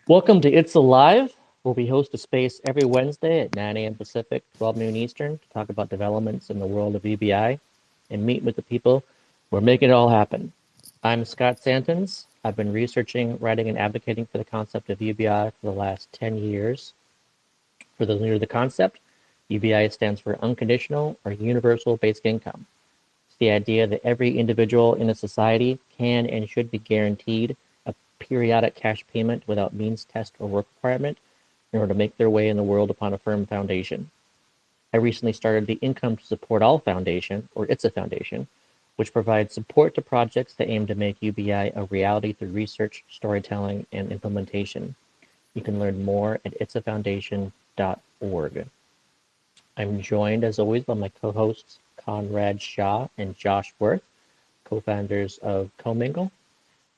Welcome to ITSA Live, where we host a space every Wednesday at 9 a.m. Pacific, 12 noon Eastern, to talk about developments in the world of UBI and meet with the people who are making it all happen. I'm Scott Santons. I've been researching, writing, and advocating for the concept of UBI for the last 10 years. For those new to the concept, UBI stands for Unconditional or Universal Basic Income. It's the idea that every individual in a society can and should be guaranteed a periodic cash payment without means test or work requirement in order to make their way in the world upon a firm foundation. I recently started the Income to Support All Foundation, or ITSA Foundation, which provides support to projects that aim to make UBI a reality through research, storytelling, and implementation. You can learn more at itsafoundation.org. I'm joined, as always, by my co-hosts Conrad Shaw and Josh Worth, co-founders of Comingle.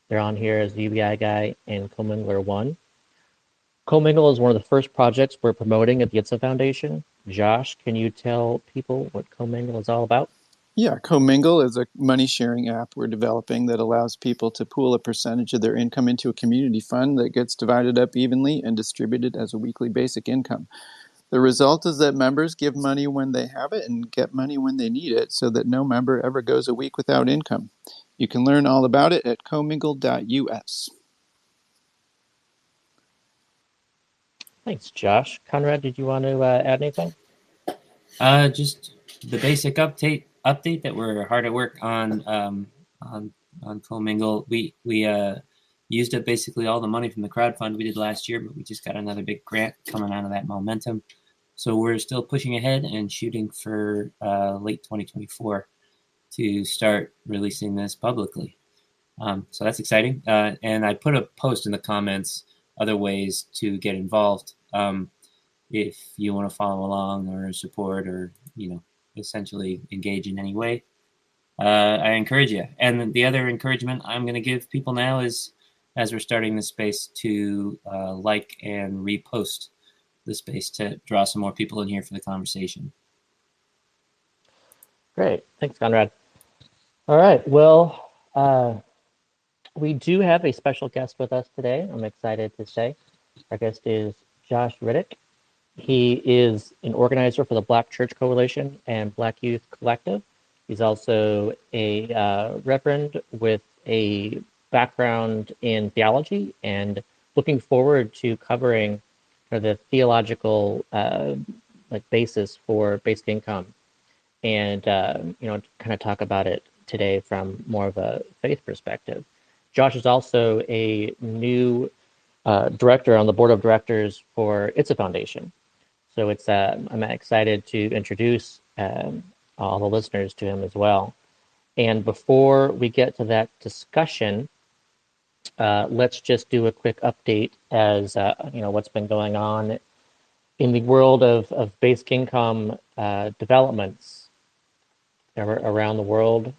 They're on here as the UBI guy and Comingler 1. Comingle is one of the first projects we're promoting at the ITSA Foundation. Josh, can you tell people what Comingle is all about? Yeah, Comingle is a money-sharing app we're developing that allows people to pool a percentage of their income into a community fund that gets divided up evenly and distributed as a weekly basic income. The result is that members give money when they have it and get money when they need it so that no member ever goes a week without income. You can learn all about it at comingle.us. Thanks, Josh. Conrad, did you want to add anything? Just the basic update that we're hard at work on Comingle. We used up basically all the money from the crowdfund we did last year, but we just got another big grant coming out of that momentum. So we're still pushing ahead and shooting for late 2024 to start releasing this publicly. So that's exciting. And I put a post in the comments, other ways to get involved. If you want to follow along or support or, essentially engage in any way, I encourage you. And the other encouragement I'm going to give people now is, as we're starting this space, to like and repost the space to draw some more people in here for the conversation. Great. Thanks, Conrad. All right. Well, we do have a special guest with us today. I'm excited to say our guest is Josh Riddick. He is an organizer for the Black Church Coalition and Black Youth Collective. He's also a reverend with a background in theology and looking forward to covering the theological basis for basic income and kind of talk about it today from more of a faith perspective. Josh is also a new director on the board of directors for ITSA Foundation. So I'm excited to introduce all the listeners to him as well. And before we get to that discussion, let's just do a quick update as what's been going on in the world of basic income developments around the world,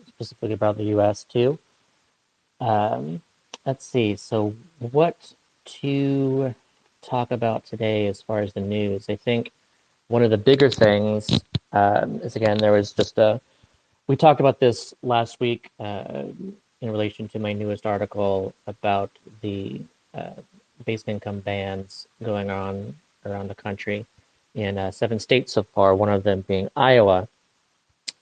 specifically about the U.S. too. Let's see. So what to talk about today as far as the news? I think one of the bigger things is, again, there was just we talked about this last week in relation to my newest article about the basic income bans going on around the country in 7 states so far, one of them being Iowa.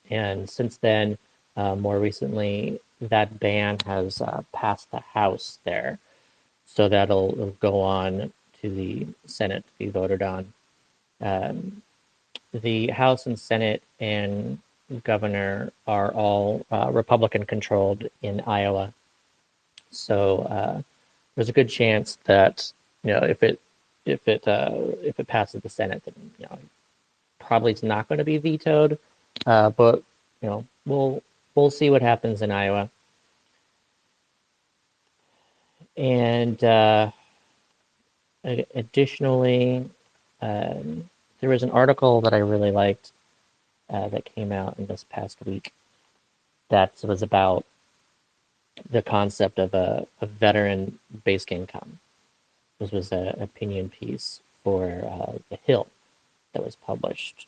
And since then, more recently, that ban has passed the House there. So that'll go on to the Senate to be voted on. The House and Senate and governor are all Republican controlled in Iowa. So there's a good chance that if it passes the Senate, then probably it's not going to be vetoed. But we'll see what happens in Iowa. And additionally, there was an article that I really liked that came out in this past week that was about the concept of a veteran basic income. This was an opinion piece for The Hill that was published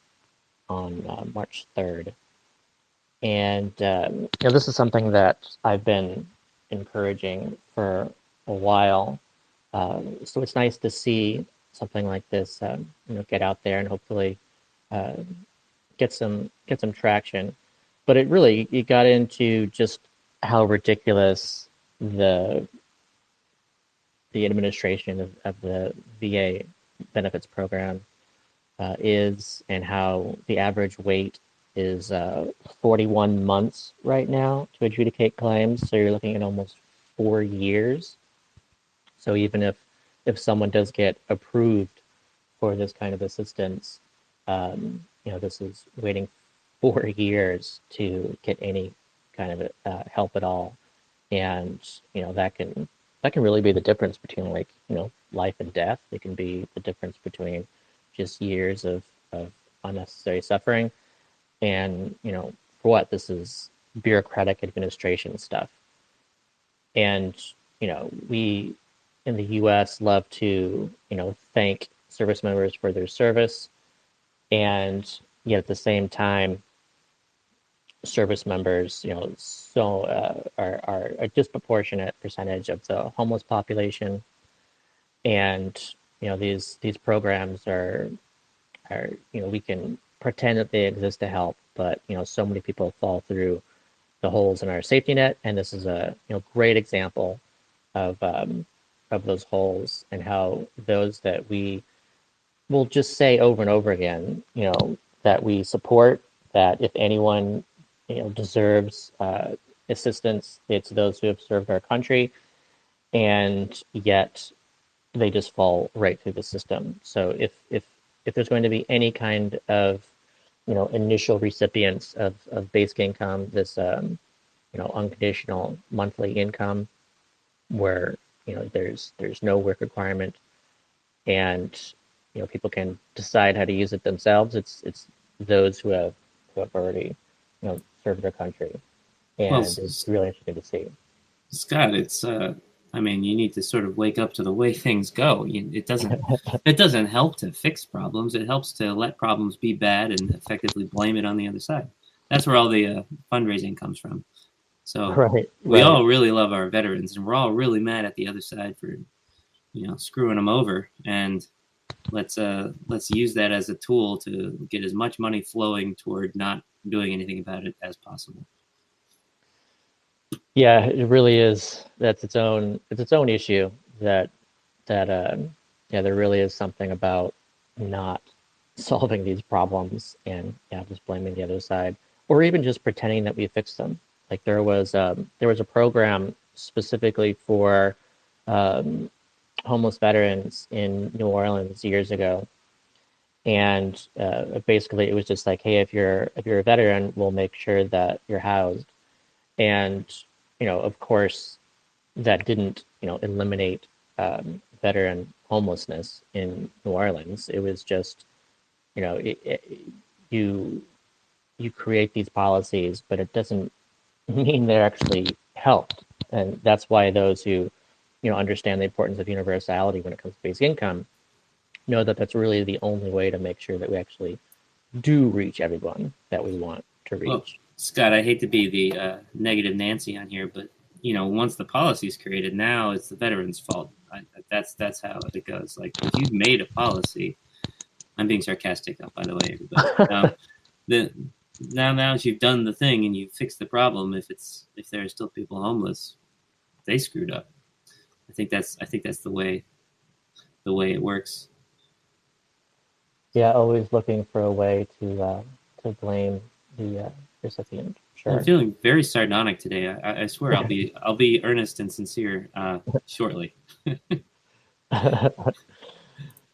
on March 3rd. And this is something that I've been encouraging for a while. So it's nice to see something like this, get out there and hopefully uh, get some traction. But it got into just how ridiculous the the administration of the VA benefits program is, and how the average wait is 41 months right now to adjudicate claims. So you're looking at almost 4 years. So even if someone does get approved for this kind of assistance, this is waiting 4 years to get any kind of help at all, and that can really be the difference between, like, life and death. It can be the difference between just years of unnecessary suffering, and for what? This is bureaucratic administration stuff. And we in the US love to thank service members for their service, and yet at the same time, service members, are a disproportionate percentage of the homeless population, and these programs are we can pretend that they exist to help, but so many people fall through the holes in our safety net, and this is a great example of those holes, and how those that we will just say over and over again, that we support, that if anyone deserves assistance, it's those who have served our country, and yet they just fall right through the system. So if there's going to be any kind of initial recipients of basic income, this unconditional monthly income, where there's no work requirement, and people can decide how to use it themselves. It's those who have already served their country, Well, and it's really interesting to see. Scott, it's I mean, you need to sort of wake up to the way things go. It doesn't help to fix problems. It helps to let problems be bad and effectively blame it on the other side. That's where all the fundraising comes from. So Right, we right. all really love our veterans, and we're all really mad at the other side for screwing them over. And let's use that as a tool to get as much money flowing toward not doing anything about it as possible. Yeah, it really is. That's its own issue. That yeah, there really is something about not solving these problems, and just blaming the other side, or even just pretending that we fixed them. Like there was a program specifically for um, homeless veterans in New Orleans years ago, and basically it was just like, hey, if you're a veteran, we'll make sure that you're housed. And of course, that didn't eliminate veteran homelessness in New Orleans. It was just you you create these policies, but it doesn't mean they're actually helped. And that's why those who understand the importance of universality when it comes to basic income know that that's really the only way to make sure that we actually do reach everyone that we want to reach. Well, Scott, I hate to be the negative Nancy on here, but once the policy is created, now it's the veterans' fault. That's how it goes. Like, if you've made a policy, I'm being sarcastic, by the way, everybody. Now that you've done the thing and you've fixed the problem, if there are still people homeless, they screwed up. I think that's the way it works. Yeah, always looking for a way to blame the recipient. Sure. I'm feeling very sardonic today. I swear I'll be earnest and sincere shortly.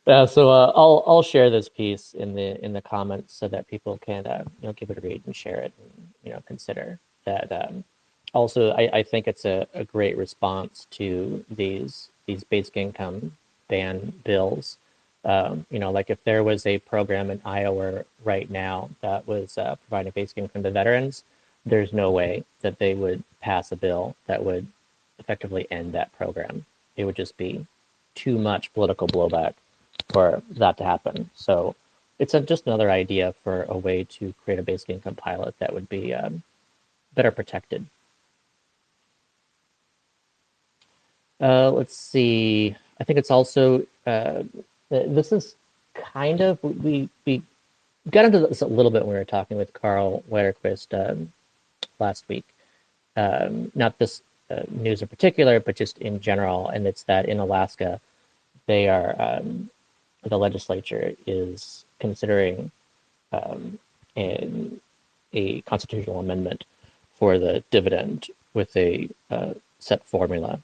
Yeah, so I'll share this piece in the comments so that people can give it a read and share it, and consider that. Also, I think it's a great response to these basic income ban bills. Like if there was a program in Iowa right now that was providing basic income to veterans, there's no way that they would pass a bill that would effectively end that program. It would just be too much political blowback for that to happen. So it's just another idea for a way to create a basic income pilot that would be better protected. Let's see. I think it's also this is kind of we got into this a little bit when we were talking with Carl Wetterquist last week. Not this news in particular, but just in general, and it's that in Alaska, they are the legislature is considering a constitutional amendment for the dividend with a set formula,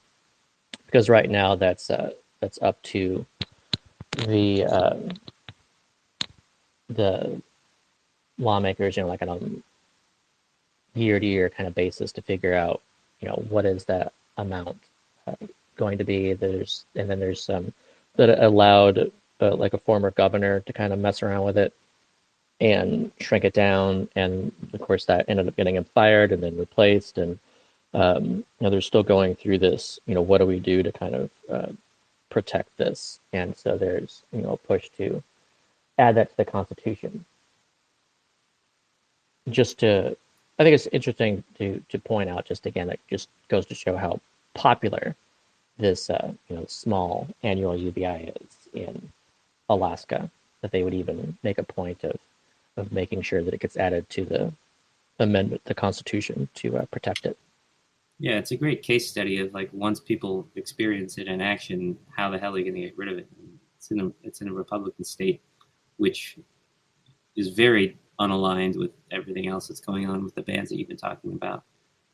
because right now that's up to the lawmakers, like on a year-to-year kind of basis to figure out, what is that amount going to be. There's some that allowed like a former governor to kind of mess around with it and shrink it down, and of course that ended up getting him fired and then replaced, and they're still going through this, what do we do to kind of protect this, and so there's a push to add that to the Constitution. I think it's interesting to point out, just again, it just goes to show how popular this small annual UBI is in Alaska, that they would even make a point of making sure that it gets added to the amendment, the Constitution, to protect it. Yeah, it's a great case study of like once people experience it in action, how the hell are you going to get rid of it? It's in a Republican state, which is very unaligned with everything else that's going on with the bans that you've been talking about.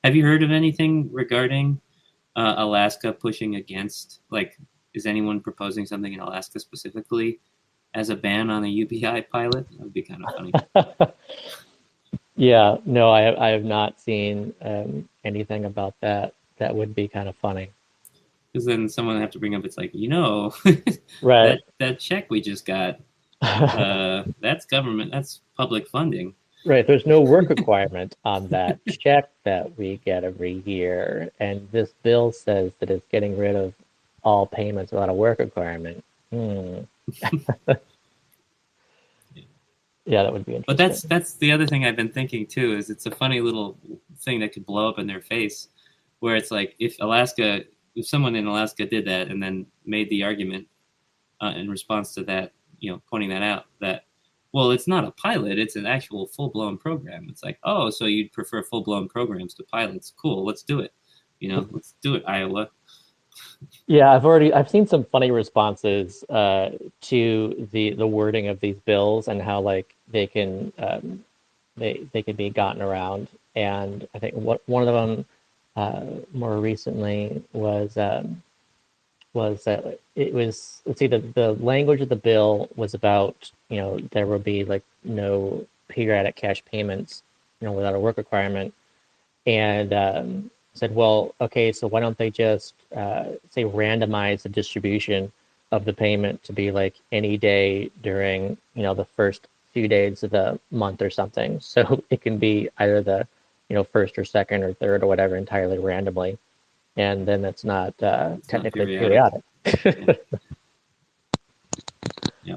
Have you heard of anything regarding Alaska pushing against, like, is anyone proposing something in Alaska specifically as a ban on a UBI pilot? That would be kind of funny. Yeah, no, I have not seen anything about that. That would be kind of funny. Because then someone would have to bring up, it's like, right. that check we just got, that's government, that's public funding. Right, there's no work requirement on that check that we get every year, and this bill says that it's getting rid of all payments without a work requirement. Yeah, that would be interesting. But that's the other thing I've been thinking too, is it's a funny little thing that could blow up in their face, where it's like if someone in Alaska did that and then made the argument in response to that, pointing that out, that, well, it's not a pilot, it's an actual full-blown program. It's like, oh, so you'd prefer full-blown programs to pilots. Cool, let's do it. Let's do it, Iowa. Yeah, I've seen some funny responses to the wording of these bills and how like they can be gotten around. And I think one of them more recently was that it was, let's see, the language of the bill was about, there will be like no periodic cash payments, without a work requirement. And said, well, okay, so why don't they just say randomize the distribution of the payment to be like any day during, the first few days of the month or something. So it can be either the, first or second or third or whatever, entirely randomly. And then it's not technically periodic. Yeah.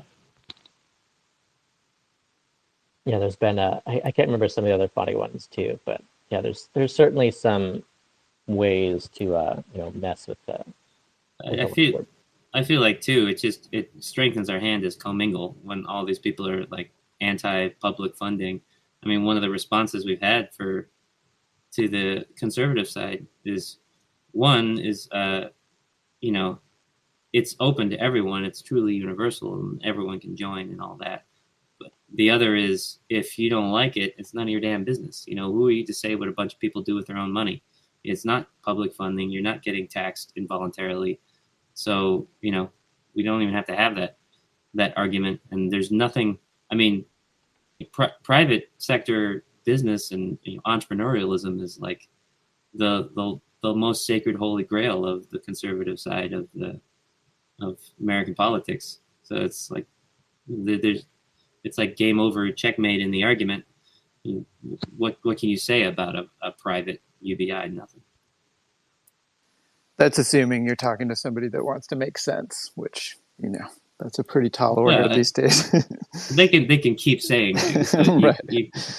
Yeah, there's been I can't remember some of the other funny ones too, but yeah, there's certainly some ways to mess with that. I feel like too, it strengthens our hand as Comingle when all these people are like anti-public funding. I mean, one of the responses we've had to the conservative side is it's open to everyone. It's truly universal and everyone can join and all that. But the other is, if you don't like it, it's none of your damn business. Who are you to say what a bunch of people do with their own money? It's not public funding. You're not getting taxed involuntarily. So, we don't even have to have that argument. And there's nothing, I mean, private sector business and entrepreneurialism is like the most sacred holy grail of the conservative side of American politics. So it's like it's like game over, checkmate in the argument. What can you say about a private UBI? Nothing. That's assuming you're talking to somebody that wants to make sense, which that's a pretty tall order these days. They can keep saying things. Right.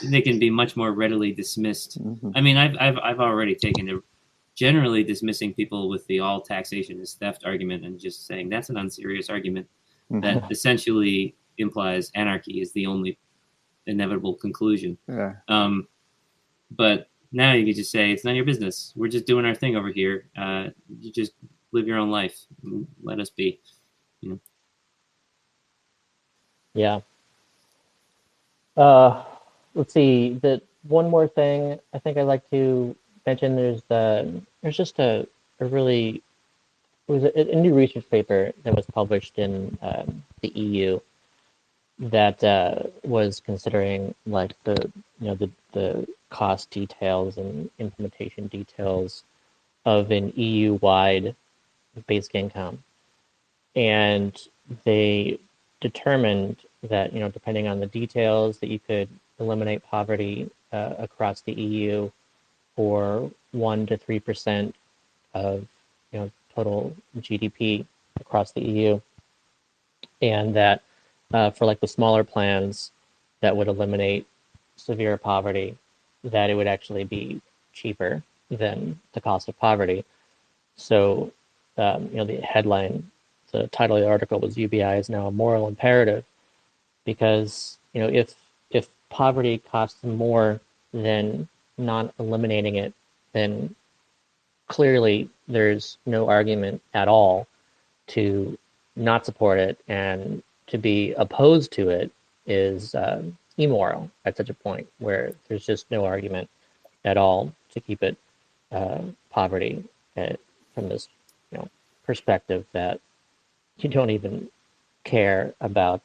They can be much more readily dismissed. Mm-hmm. I mean, I've already taken to generally dismissing people with the all taxation is theft argument and just saying that's an unserious argument that essentially implies anarchy is the only inevitable conclusion. Yeah. But now you can just say it's none of your business. We're just doing our thing over here. You just live your own life. Let us be. You know. Yeah. Let's see. The one more thing I think I'd like to mention. There's just a really it was a new research paper that was published in the EU that was considering like the cost details and implementation details of an EU-wide basic income, and they determined that depending on the details that you could eliminate poverty across the EU for 1 to 3% of total GDP across the EU, and that for like the smaller plans that would eliminate severe poverty, that it would actually be cheaper than the cost of poverty. So, the headline, the title of the article was "UBI is now a moral imperative," because if poverty costs more than not eliminating it, then clearly there's no argument at all to not support it, and to be opposed to it is immoral at such a point where there's just no argument at all to keep it poverty from this perspective that you don't even care about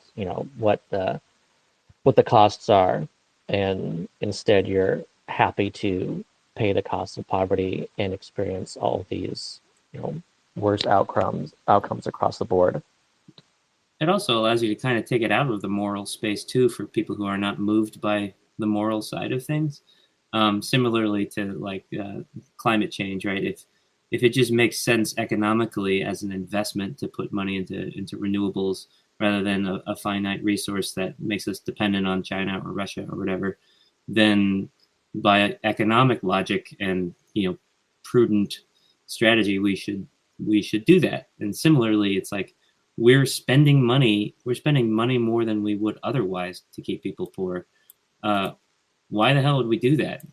what the costs are, and instead you're happy to pay the cost of poverty and experience all of these worst outcomes across the board. It also allows you to kind of take it out of the moral space too for people who are not moved by the moral side of things. Similarly to like climate change, right? If it just makes sense economically as an investment to put money into renewables rather than a finite resource that makes us dependent on China or Russia or whatever, then by economic logic and prudent strategy, we should do that. And similarly, it's like we're spending money more than we would otherwise to keep people poor. Why the hell would we do that?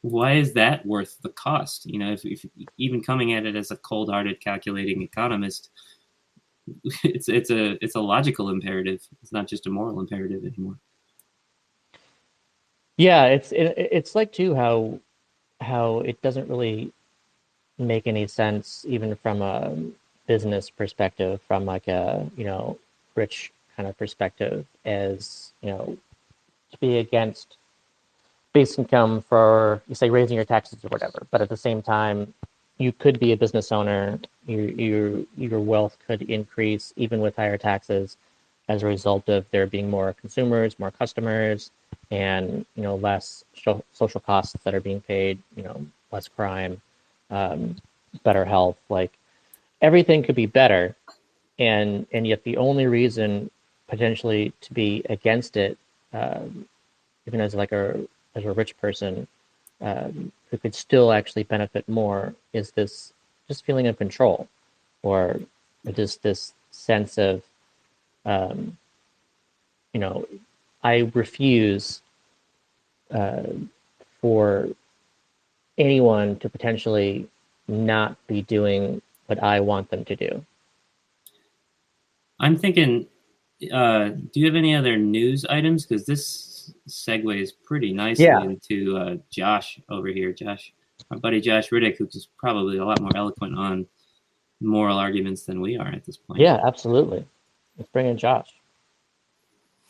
Why is that worth the cost? If even coming at it as a cold-hearted, calculating economist, it's a logical imperative. It's not just a moral imperative anymore. Yeah, it's like too how it doesn't really make any sense even from a business perspective, from like a rich kind of perspective, as to be against base income for, you say, raising your taxes or whatever, but at the same time you could be a business owner, your wealth could increase even with higher taxes as a result of there being more consumers, more customers, and less social costs that are being paid, less crime, better health. Like everything could be better, and yet the only reason potentially to be against it, even as like a rich person who could still actually benefit more, is this just feeling of control, or just this sense of I refuse for anyone to potentially not be doing what I want them to do. I'm thinking, do you have any other news items? Because this segues pretty nicely into Josh over here. Josh, our buddy Josh Riddick, who's just probably a lot more eloquent on moral arguments than we are at this point. Yeah, absolutely. Let's bring in Josh.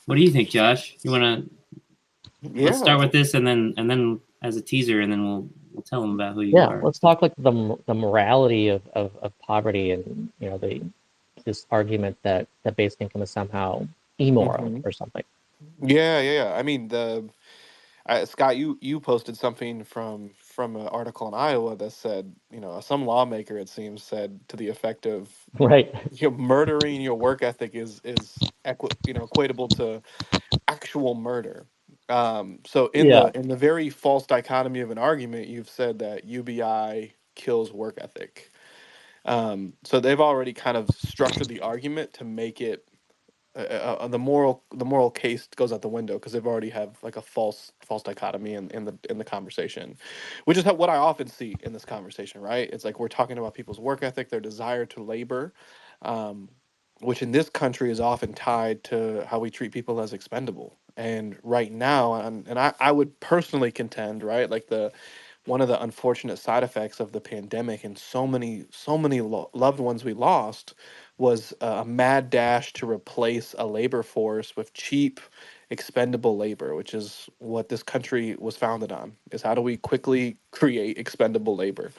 What do you think, Josh? You want to? Yeah. Let's start with this, and then as a teaser, and then we'll tell them about who you are. Yeah, let's talk like the morality of poverty, and this argument that basic income is somehow immoral or something. Yeah. I mean, Scott, you posted something from an article in Iowa that said, some lawmaker, it seems, said to the effect of, right, murdering your work ethic is equatable to actual murder. So in the very false dichotomy of an argument, you've said that UBI kills work ethic. So they've already kind of structured the argument to make it the moral case goes out the window because they've already have like a false dichotomy in the conversation, which is what I often see in this conversation. Right? It's like we're talking about people's work ethic, their desire to labor, um, which in this country is often tied to how we treat people as expendable. And right now, and I would personally contend, right, like the one of the unfortunate side effects of the pandemic and so many loved ones we lost was a mad dash to replace a labor force with cheap expendable labor, which is what this country was founded on, is how do we quickly create expendable labor.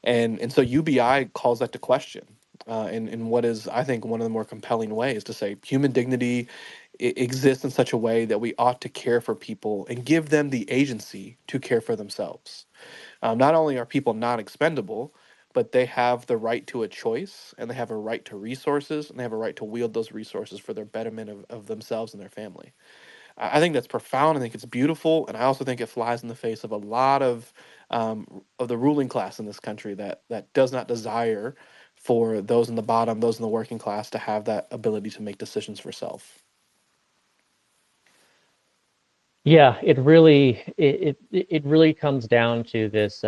And so UBI calls that to question, in what is, I think, one of the more compelling ways to say human dignity exists in such a way that we ought to care for people and give them the agency to care for themselves. Not only are people not expendable, but they have the right to a choice, and they have a right to resources, and they have a right to wield those resources for their betterment of themselves and their family. I think that's profound. I think it's beautiful, and I also think it flies in the face of a lot of the ruling class in this country that does not desire for those in the bottom, those in the working class, to have that ability to make decisions for self. Yeah, it really comes down to this,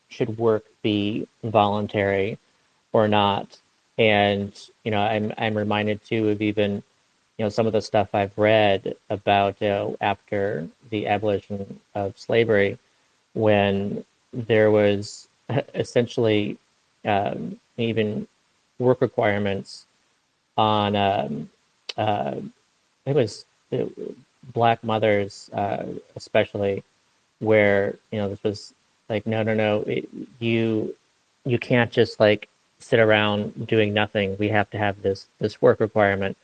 should work be voluntary or not? And I'm reminded too of even some of the stuff I've read about after the abolition of slavery, when there was essentially even work requirements on it was black mothers, especially, where this was like, no, you can't just like sit around doing nothing. We have to have this work requirement.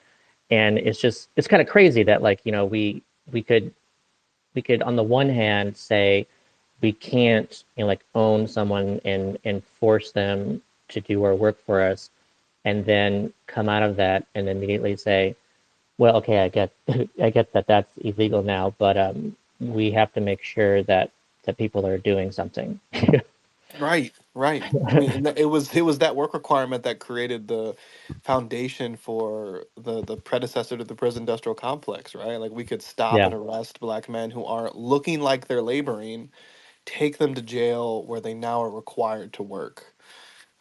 And it's kind of crazy that, like, we could on the one hand say we can't like own someone and force them to do our work for us, and then come out of that and immediately say, well, okay, I get I get that that's illegal now, but we have to make sure that people are doing something. Right, right. I mean, and it was that work requirement that created the foundation for the predecessor to the prison industrial complex, right? Like we could stop Yeah. and arrest black men who aren't looking like they're laboring, take them to jail where they now are required to work.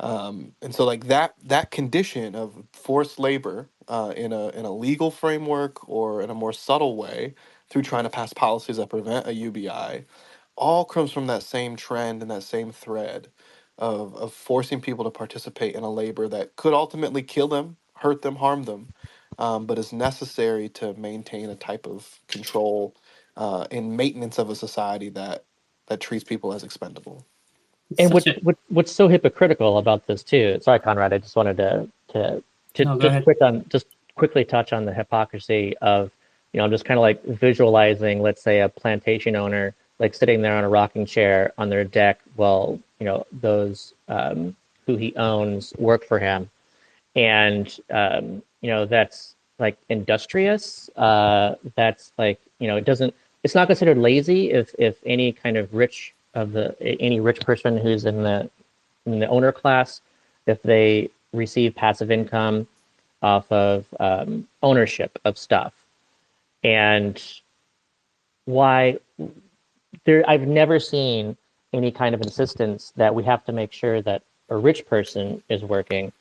And so like that condition of forced labor, in a legal framework or in a more subtle way through trying to pass policies that prevent a UBI, all comes from that same trend and that same thread of forcing people to participate in a labor that could ultimately kill them, hurt them, harm them, but is necessary to maintain a type of control, and maintenance of a society that treats people as expendable. It's And such a what's so hypocritical about this too? Sorry, Conrad. I just wanted to no. Go ahead. just quickly touch on the hypocrisy of, I'm just kind of like visualizing, let's say, a plantation owner like sitting there on a rocking chair on their deck while those who he owns work for him, and that's like industrious. That's like, it doesn't, it's not considered lazy if any kind of any rich person who's in the owner class, if they receive passive income off of ownership of stuff. And why I've never seen any kind of insistence that we have to make sure that a rich person is working.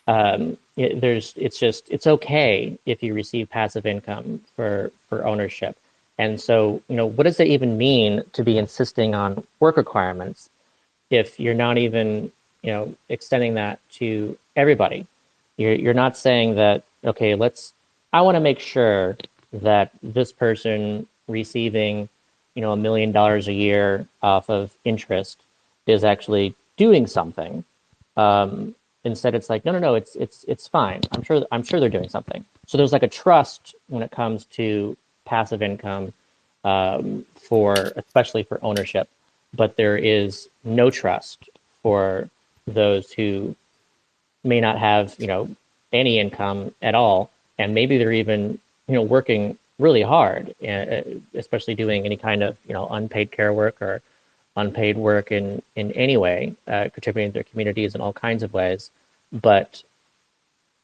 It's okay if you receive passive income for ownership. And so, what does it even mean to be insisting on work requirements if you're not even, extending that to everybody? You're not saying that, okay, I want to make sure that this person receiving, $1 million a year off of interest is actually doing something. Instead, it's like, no, it's fine. I'm sure they're doing something. So there's like a trust when it comes to passive income, especially for ownership, but there is no trust for those who may not have, any income at all, and maybe they're even, working really hard, especially doing any kind of, unpaid care work or unpaid work in any way, contributing to their communities in all kinds of ways, but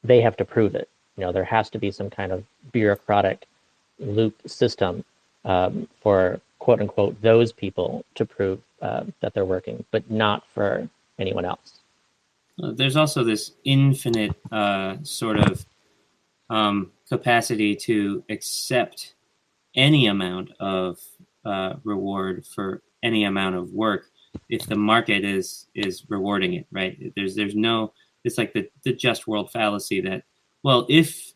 they have to prove it. There has to be some kind of bureaucratic loop system for quote unquote those people to prove that they're working, but not for anyone else. There's also this infinite sort of capacity to accept any amount of reward for any amount of work if the market is rewarding it, right? There's no, it's like the just world fallacy that, well, if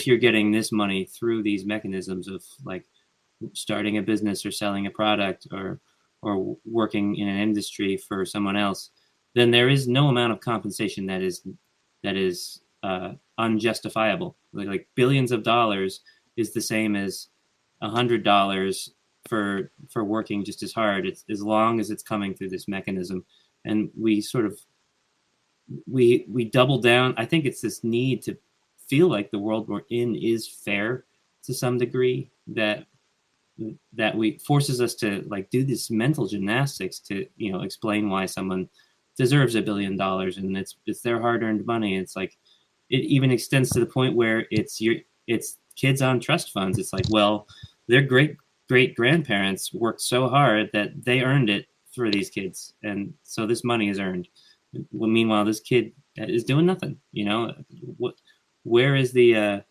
you're getting this money through these mechanisms of like starting a business or selling a product or working in an industry for someone else, then there is no amount of compensation that is unjustifiable. Like billions of dollars is the same as $100 for working just as hard. It's as long as it's coming through this mechanism, and we sort of we double down. I think it's this need to feel like the world we're in is fair to some degree that we forces us to like do this mental gymnastics to explain why someone deserves $1 billion and it's their hard-earned money. It's like it even extends to the point where it's kids on trust funds. It's like, well, their great grandparents worked so hard that they earned it for these kids, and so this money is earned. Well, meanwhile, this kid is doing nothing. Where is the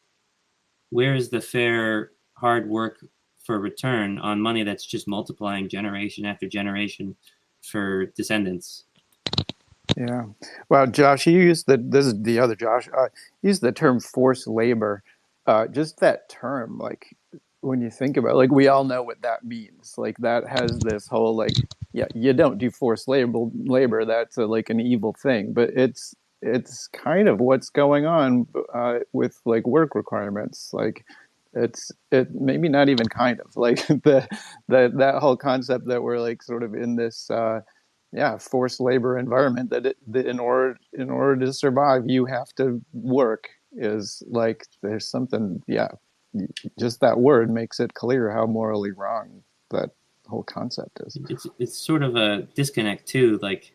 fair hard work for return on money that's just multiplying generation after generation for descendants? Yeah. Well, Josh, you used this is the other Josh, used the term forced labor. Just that term, like when you think about it, like we all know what that means. Like that has this whole like, yeah, you don't do forced labor. That's like an evil thing, but it's kind of what's going on with like work requirements. Like it maybe not even kind of like that whole concept that we're like sort of in this forced labor environment that in order to survive you have to work is like there's something just that word makes it clear how morally wrong that whole concept is. It's sort of a disconnect too, like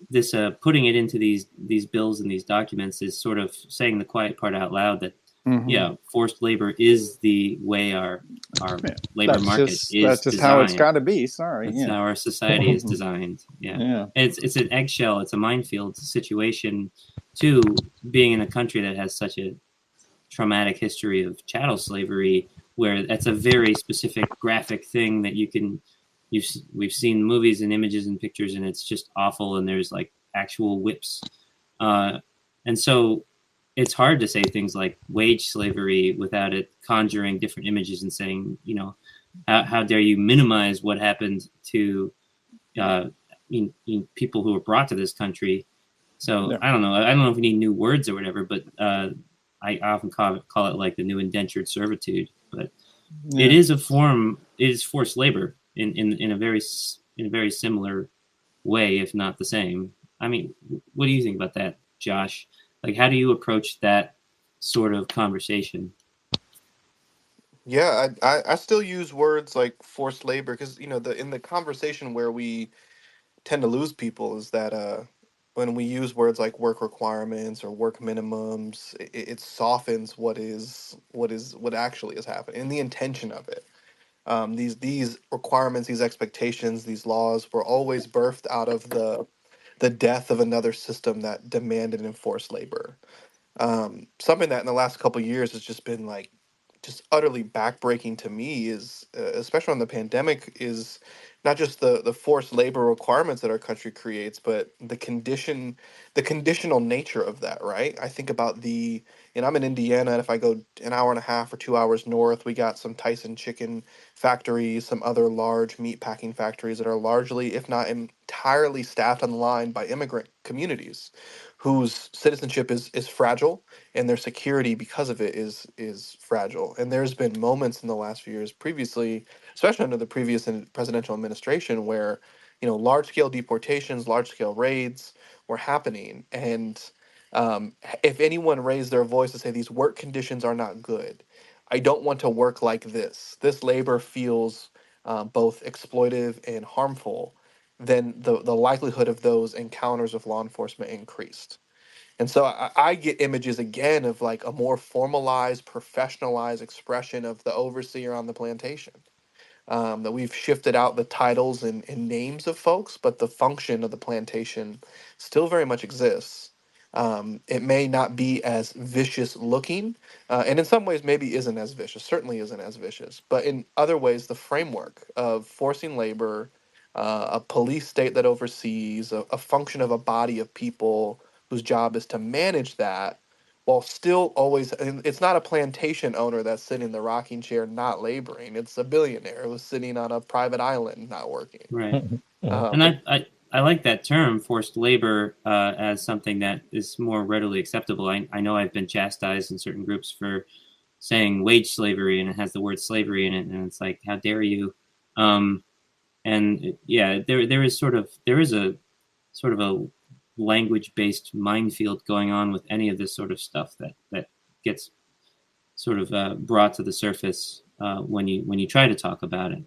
this putting it into these bills and these documents is sort of saying the quiet part out loud that forced labor is the way our labor market is that's just designed. How it's got to be. That's how our society is designed. It's an eggshell. It's a minefield situation too, being in a country that has such a traumatic history of chattel slavery, where that's a very specific graphic thing that we've seen movies and images and pictures, and it's just awful, and there's like actual whips, and so it's hard to say things like wage slavery without it conjuring different images and saying, how dare you minimize what happened to people who were brought to this country. So I don't know if we need new words or whatever, but I often call it like the new indentured servitude. But it is forced labor in a very similar way, if not the same. I mean, what do you think about that, Josh? Like, how do you approach that sort of conversation? Yeah, I still use words like forced labor because in the conversation where we tend to lose people is that when we use words like work requirements or work minimums, it softens what actually is happening and the intention of it. These requirements, these expectations, these laws were always birthed out of the death of another system that demanded and enforced labor. Something that in the last couple of years has just been like just utterly backbreaking to me is especially on the pandemic is not just the forced labor requirements that our country creates, but the conditional nature of that, right? I think about and I'm in Indiana, and if I go an hour and a half or 2 hours north, we got some Tyson chicken factories, some other large meat packing factories that are largely, if not entirely, staffed on the line by immigrant communities whose citizenship is fragile, and their security because of it is fragile. And there's been moments in the last few years previously, especially under the previous presidential administration, where large scale deportations, large scale raids were happening. And if anyone raised their voice to say these work conditions are not good, I don't want to work like this labor feels both exploitive and harmful, then the likelihood of those encounters with law enforcement increased. And so I get images again of like a more formalized, professionalized expression of the overseer on the plantation. That we've shifted out the titles and names of folks, but the function of the plantation still very much exists. It may not be as vicious looking, and in some ways maybe isn't as vicious, certainly isn't as vicious, but in other ways, the framework of forcing labor, a police state that oversees, a function of a body of people whose job is to manage that while still always, and it's not a plantation owner that's sitting in the rocking chair not laboring. It's a billionaire who's sitting on a private island not working. Right. Mhm. And But I like that term, forced labor, as something that is more readily acceptable. I know I've been chastised in certain groups for saying wage slavery, and it has the word slavery in it, and it's like, how dare you? Yeah, there is a sort of a language-based minefield going on with any of this sort of stuff that gets sort of brought to the surface when you try to talk about it.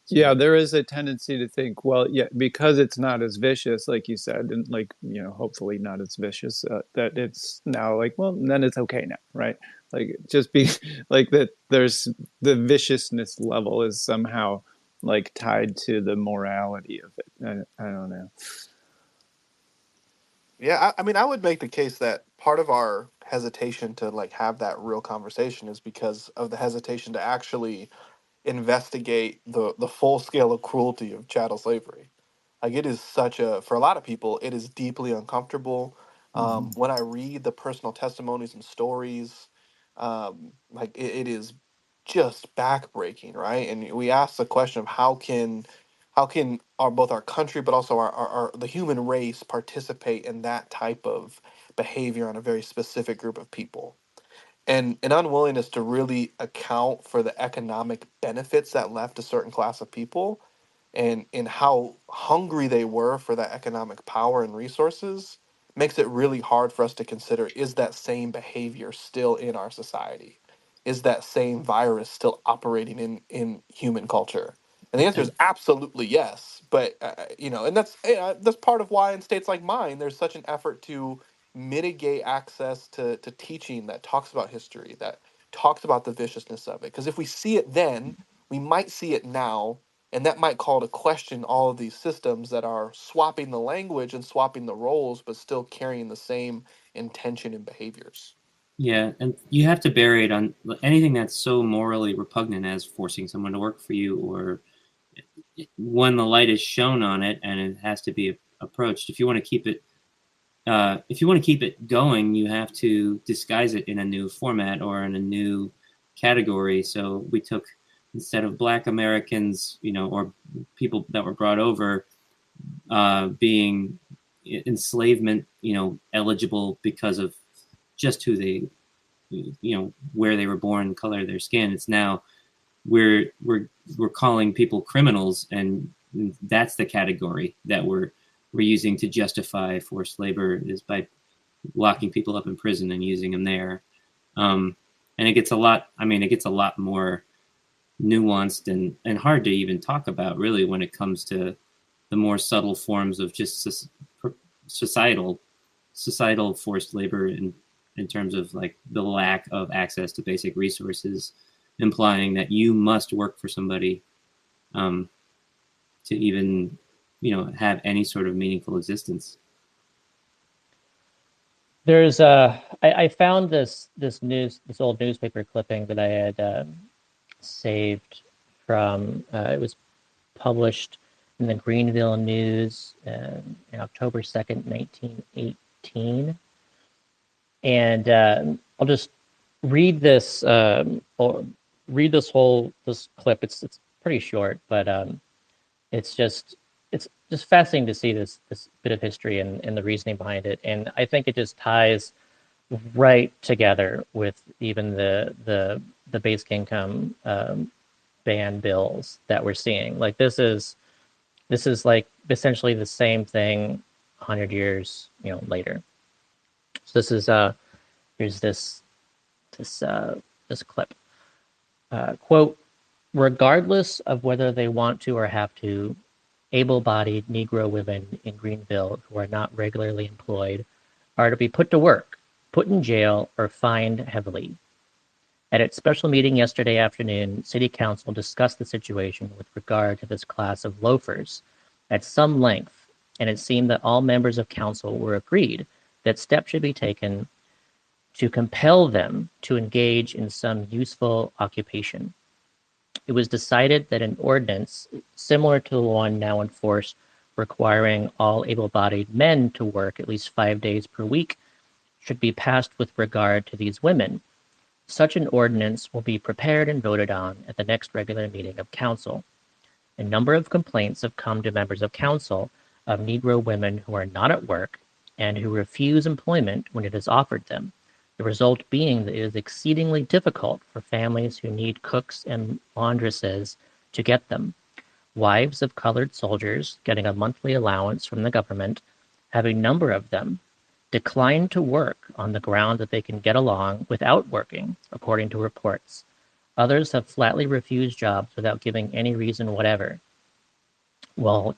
So, Yeah, there is a tendency to think, well, yeah, because it's not as vicious, like you said, and like, hopefully not as vicious, that it's now like, well, then it's okay now, right? Like, just be like that, there's the viciousness level is somehow like tied to the morality of it. I don't know. yeah, I mean, I would make the case that part of our hesitation to like have that real conversation is because of the hesitation to actually investigate the full scale of cruelty of chattel slavery. Like it is such a, for a lot of people, it is deeply uncomfortable. Mm-hmm. When I read the personal testimonies and stories, like it is just backbreaking, right? And we ask the question of how can our both our country but also our the human race participate in that type of behavior on a very specific group of people, and an unwillingness to really account for the economic benefits that left a certain class of people, and how hungry they were for that economic power and resources makes it really hard for us to consider, is that same behavior still in our society, is that same virus still operating in human culture? And the answer is and absolutely yes. But and that's part of why in states like mine there's such an effort to mitigate access to teaching that talks about history, that talks about the viciousness of it. Because if we see it then, we might see it now, and that might call to question all of these systems that are swapping the language and swapping the roles, but still carrying the same intention and behaviors. yeah, and you have to bury it on anything that's so morally repugnant as forcing someone to work for you, or when the light is shown on it and it has to be approached. If you want to keep it going, you have to disguise it in a new format or in a new category. So we took, instead of Black Americans, or people that were brought over being enslavement, eligible because of just who they, where they were born, the color of their skin. It's now we're calling people criminals, and that's the category that we're using to justify forced labor, is by locking people up in prison and using them there. And it gets a lot more nuanced and hard to even talk about, really, when it comes to the more subtle forms of just societal forced labor in terms of like the lack of access to basic resources, implying that you must work for somebody to even have any sort of meaningful existence. There's I found this old newspaper clipping that I had saved from it was published in the Greenville News in October 2nd, 1918, and I'll just read this or read this clip. It's pretty short, but it's just fascinating to see this bit of history and the reasoning behind it, and I think it just ties right together with even the basic income ban bills that we're seeing. Like this is like essentially the same thing 100 years later. So this is here's this clip. Quote, regardless of whether they want to or have to, able-bodied Negro women in Greenville who are not regularly employed are to be put to work, put in jail, or fined heavily. At its special meeting yesterday afternoon, City Council discussed the situation with regard to this class of loafers at some length, and it seemed that all members of council were agreed that steps should be taken to compel them to engage in some useful occupation. It was decided that an ordinance similar to the one now in force requiring all able-bodied men to work at least 5 days per week should be passed with regard to these women. Such an ordinance will be prepared and voted on at the next regular meeting of council. A number of complaints have come to members of council of Negro women who are not at work and who refuse employment when it is offered them. The result being that it is exceedingly difficult for families who need cooks and laundresses to get them. Wives of colored soldiers getting a monthly allowance from the government have a number of them decline to work on the ground that they can get along without working, according to reports. Others have flatly refused jobs without giving any reason whatever, while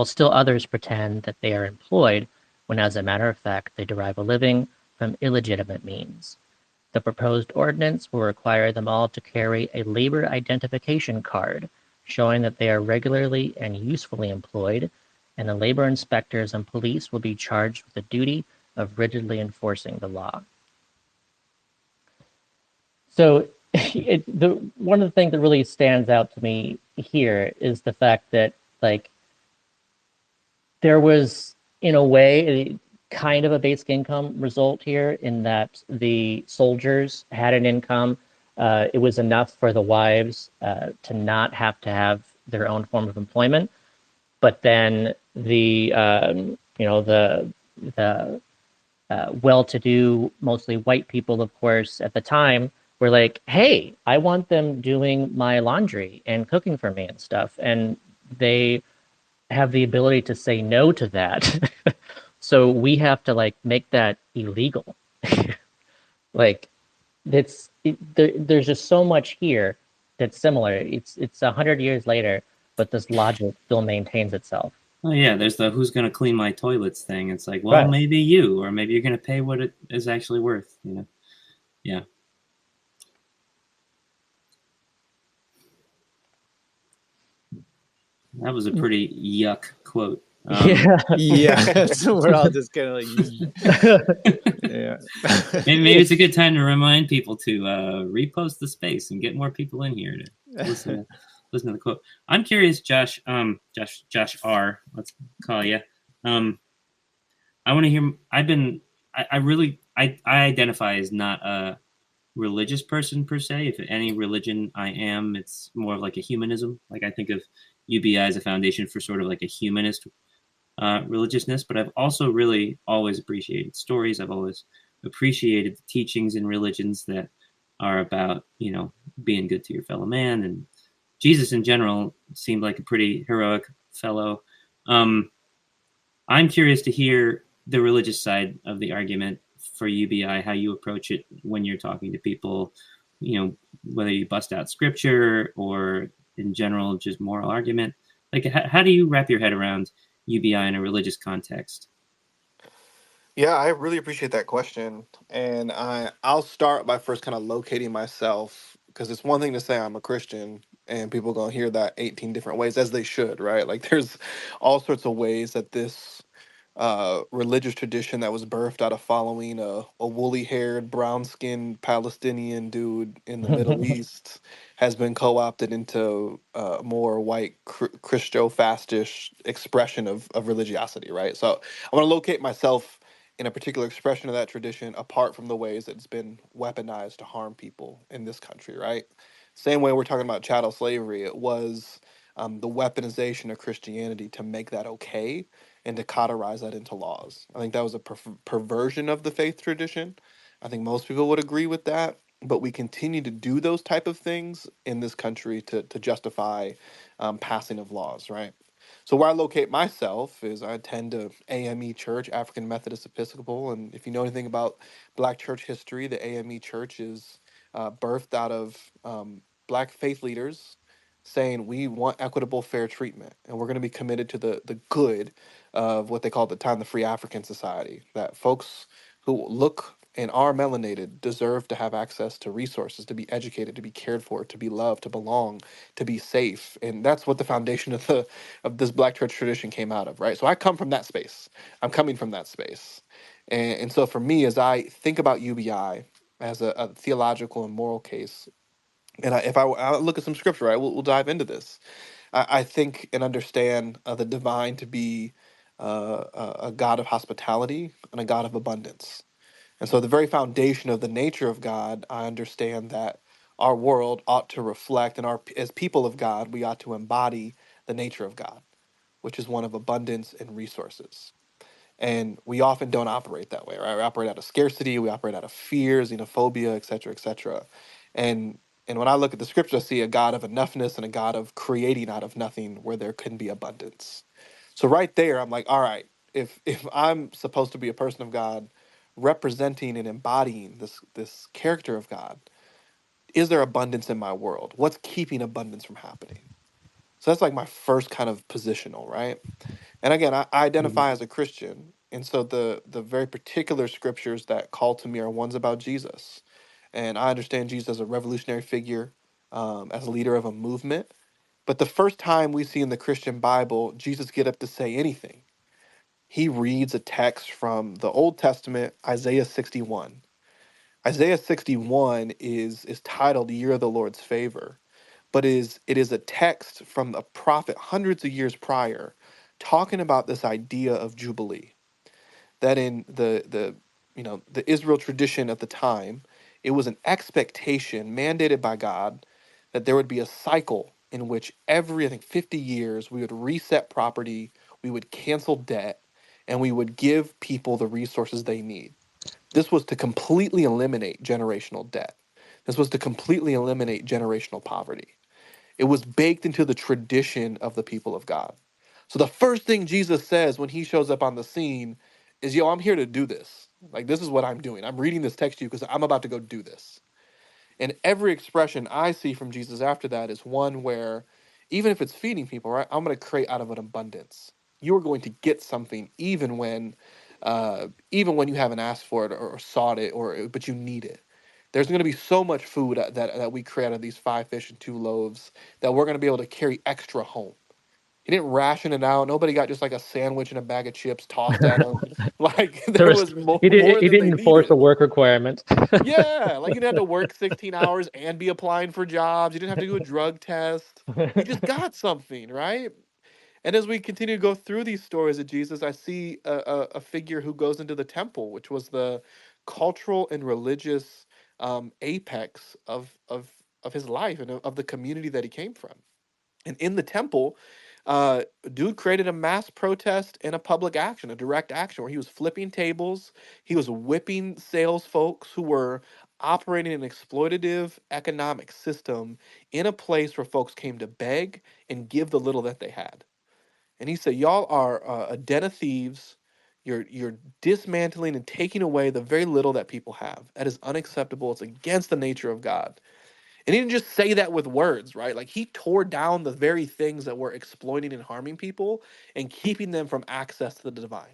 still others pretend that they are employed when, as a matter of fact, they derive a living from illegitimate means. The proposed ordinance will require them all to carry a labor identification card showing that they are regularly and usefully employed, and the labor inspectors and police will be charged with the duty of rigidly enforcing the law. So one of the things that really stands out to me here is the fact that, like, there was, in a way, kind of a basic income result here in that the soldiers had an income. It was enough for the wives to not have to have their own form of employment. But then the well-to-do, mostly white people, of course, at the time were like, hey, I want them doing my laundry and cooking for me and stuff. And they have the ability to say no to that. So we have to, like, make that illegal. Like, there's just so much here that's similar. It's 100 years later, but this logic still maintains itself. Oh yeah, there's the who's going to clean my toilets thing. It's like, well, Right. maybe you, or maybe you're going to pay what it is actually worth. You know, yeah. That was a pretty yuck quote. Yeah. Yeah, so we're all just kind of like, yeah. Maybe it's a good time to remind people to repost the space and get more people in here to listen to the quote. I'm curious, Josh. Josh R. Let's call you. I want to hear. I identify as not a religious person per se. If any religion I am, it's more of like a humanism. Like, I think of UBI as a foundation for sort of like a humanist religiousness, but I've also really always appreciated stories. I've always appreciated the teachings in religions that are about, being good to your fellow man. And Jesus in general seemed like a pretty heroic fellow. I'm curious to hear the religious side of the argument for UBI, how you approach it when you're talking to people, whether you bust out scripture or in general, just moral argument. Like, how do you wrap your head around UBI in a religious context? Yeah, I really appreciate that question. And I'll start by first kind of locating myself, because it's one thing to say I'm a Christian and people going to hear that 18 different ways, as they should, right? Like, there's all sorts of ways that this religious tradition that was birthed out of following a woolly-haired, brown-skinned Palestinian dude in the Middle East has been co-opted into a more white Christo-fastish expression of religiosity, right? So I want to locate myself in a particular expression of that tradition apart from the ways that it's been weaponized to harm people in this country, right? Same way we're talking about chattel slavery, it was the weaponization of Christianity to make that okay and to cauterize that into laws. I think that was a perversion of the faith tradition. I think most people would agree with that. But we continue to do those type of things in this country to justify passing of laws, right? So where I locate myself is I attend to AME Church, African Methodist Episcopal, and if you know anything about Black church history, the AME Church is birthed out of Black faith leaders saying we want equitable, fair treatment, and we're going to be committed to the good of what they call at the time the Free African Society. That folks who look and are melanated deserve to have access to resources, to be educated, to be cared for, to be loved, to belong, to be safe, and that's what the foundation of this Black church tradition came out of, right? So I come from that space. I'm coming from that space, and so for me, as I think about UBI as a theological and moral case, and if I look at some scripture, right, we'll dive into this. I think and understand the divine to be a God of hospitality and a God of abundance. And so, the very foundation of the nature of God, I understand that our world ought to reflect, and as people of God, we ought to embody the nature of God, which is one of abundance and resources. And we often don't operate that way, right? We operate out of scarcity, we operate out of fear, xenophobia, et cetera, et cetera. And and when I look at the scripture, I see a God of enoughness and a God of creating out of nothing where there can be abundance. So right there, I'm like, all right, if I'm supposed to be a person of God, representing and embodying this character of God, is there abundance in my world? What's keeping abundance from happening? So that's like my first kind of positional, right? And again, I identify as a Christian, and so the very particular scriptures that call to me are ones about Jesus, and I understand Jesus as a revolutionary figure, as a leader of a movement. But the first time we see in the Christian Bible Jesus get up to say anything, he reads a text from the Old Testament, Isaiah 61. Isaiah 61 is titled "Year of the Lord's Favor," but it is a text from a prophet hundreds of years prior, talking about this idea of jubilee. That in the Israel tradition at the time, it was an expectation mandated by God that there would be a cycle in which every, I think, 50 years we would reset property, we would cancel debt, and we would give people the resources they need. This was to completely eliminate generational debt. This was to completely eliminate generational poverty. It was baked into the tradition of the people of God. So the first thing Jesus says when he shows up on the scene is, yo, I'm here to do this. Like, this is what I'm doing. I'm reading this text to you because I'm about to go do this. And every expression I see from Jesus after that is one where, even if it's feeding people, right, I'm going to create out of an abundance. You are going to get something even when you haven't asked for it or sought it, but you need it. There's going to be so much food that we create out of these 5 fish and 2 loaves that we're going to be able to carry extra home. He didn't ration it out. Nobody got just like a sandwich and a bag of chips tossed at them. Like, There there was was more, he more than didn't they enforce a needed. work requirement. Yeah, like you didn't have to work 16 hours and be applying for jobs. You didn't have to do a drug test. You just got something, right? And as we continue to go through these stories of Jesus, I see a figure who goes into the temple, which was the cultural and religious apex of his life and of the community that he came from. And in the temple, dude created a mass protest and a public action, a direct action, where he was flipping tables, he was whipping sales folks who were operating an exploitative economic system in a place where folks came to beg and give the little that they had. And he said, "Y'all are a den of thieves. You're dismantling and taking away the very little that people have. That is unacceptable. It's against the nature of God." And he didn't just say that with words, right? Like, he tore down the very things that were exploiting and harming people and keeping them from access to the divine.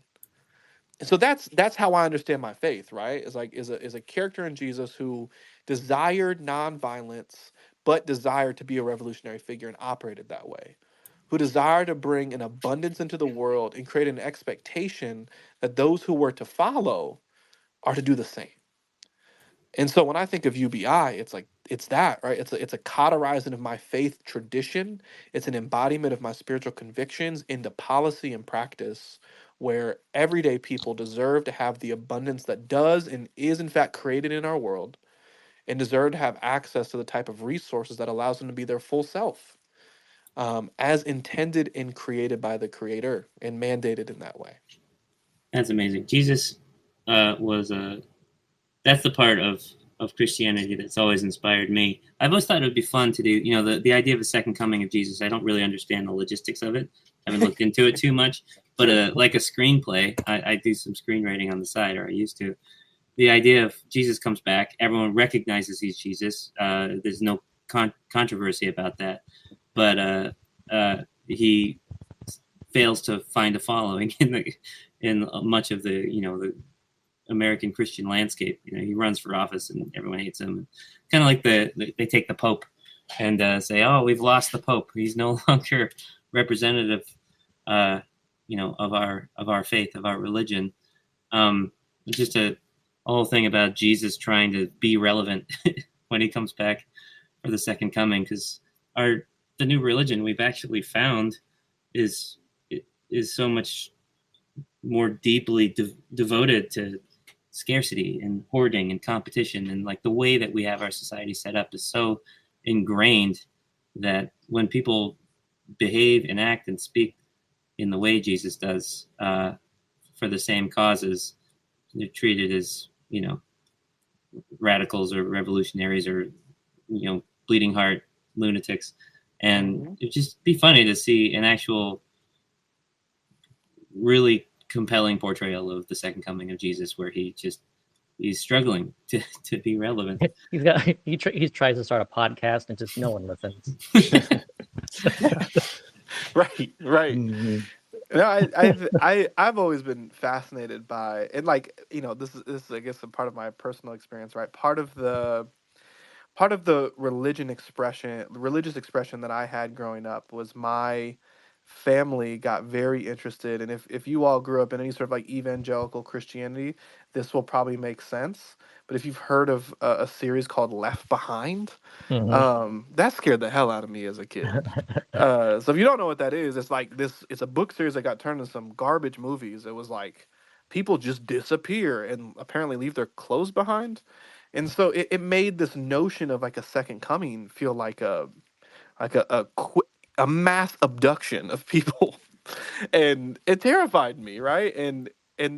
And so that's how I understand my faith, right? Is a character in Jesus who desired nonviolence, but desired to be a revolutionary figure and operated that way. Who desired to bring an abundance into the world and create an expectation that those who were to follow are to do the same. And so when I think of UBI, it's like it's that, right? It's a cauterizing of my faith tradition. It's an embodiment of my spiritual convictions into policy and practice, where everyday people deserve to have the abundance that does and is in fact created in our world, and deserve to have access to the type of resources that allows them to be their full self, as intended and created by the Creator and mandated in that way. That's amazing. Jesus was that's the part of Christianity that's always inspired me. I've always thought it would be fun to do, the idea of a second coming of Jesus. I don't really understand the logistics of it. I haven't looked into it too much, but like a screenplay, I do some screenwriting on the side, or I used to. The idea of Jesus comes back, everyone recognizes he's Jesus. There's no controversy about that, but he fails to find a following in much of the American Christian landscape. He runs for office and everyone hates him. Kind of like they take the Pope and say, "Oh, we've lost the Pope. He's no longer representative, of our faith, of our religion." It's just a whole thing about Jesus trying to be relevant when he comes back for the second coming, because the new religion we've actually found is so much more deeply devoted to scarcity and hoarding and competition, and like the way that we have our society set up is so ingrained that when people behave and act and speak in the way Jesus does for the same causes, they're treated as radicals or revolutionaries or bleeding heart lunatics. And it'd just be funny to see an actual really compelling portrayal of the second coming of Jesus, where he's struggling to be relevant. He tries to start a podcast and just no one listens. Right. Mm-hmm. No, I've always been fascinated by, and this is I guess a part of my personal experience, right? Part of the religious expression that I had growing up was my family got very interested. And if you all grew up in any sort of like evangelical Christianity, this will probably make sense. But if you've heard of a series called Left Behind, that scared the hell out of me as a kid. So if you don't know what that is, it's a book series that got turned into some garbage movies. It was like people just disappear and apparently leave their clothes behind. And so it made this notion of like a second coming feel like a mass abduction of people. And it terrified me, right? And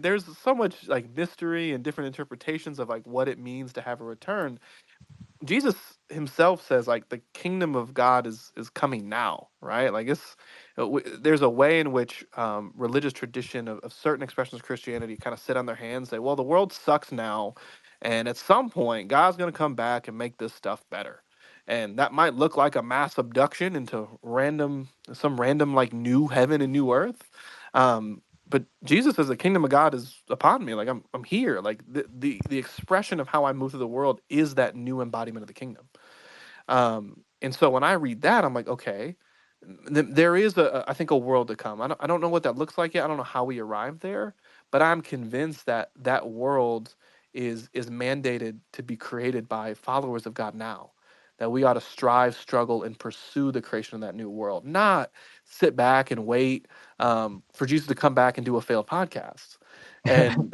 there's so much like mystery and different interpretations of like what it means to have a return. Jesus himself says like the kingdom of God is coming now, right? Like there's a way in which religious tradition of certain expressions of Christianity kind of sit on their hands, say, well, the world sucks now, and at some point God's going to come back and make this stuff better. And that might look like a mass abduction into some random like new heaven and new earth. But Jesus says the kingdom of God is upon me. Like I'm here. Like the expression of how I move through the world is that new embodiment of the kingdom. And so when I read that, I'm like, okay, there is I think a world to come. I don't know what that looks like yet. I don't know how we arrive there, but I'm convinced that that world is mandated to be created by followers of God now. That we ought to strive, struggle, and pursue the creation of that new world, not sit back and wait for Jesus to come back and do a failed podcast. And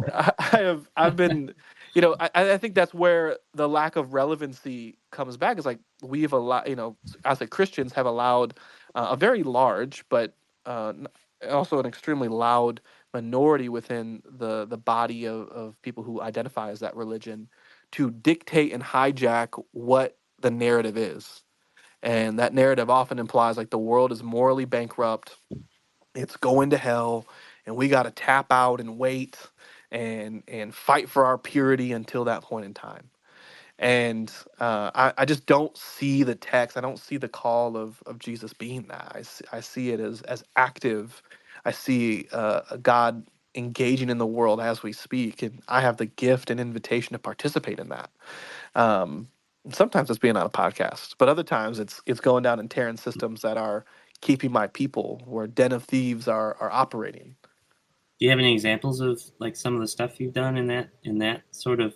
I've been, I think that's where the lack of relevancy comes back. It's like we've allowed, as a Christians have allowed a very large, but also an extremely loud minority within the body of people who identify as that religion to dictate and hijack what the narrative is. And that narrative often implies like the world is morally bankrupt, it's going to hell, and we got to tap out and wait and fight for our purity until that point in time. And I just don't see the text. I don't see the call of Jesus being that. I see it as active. I see a God engaging in the world as we speak, and I have the gift and invitation to participate in that. Um, Sometimes it's being on a podcast, but other times it's going down and tearing systems that are keeping my people, where den of thieves are operating. Do you have any examples of like some of the stuff you've done in that sort of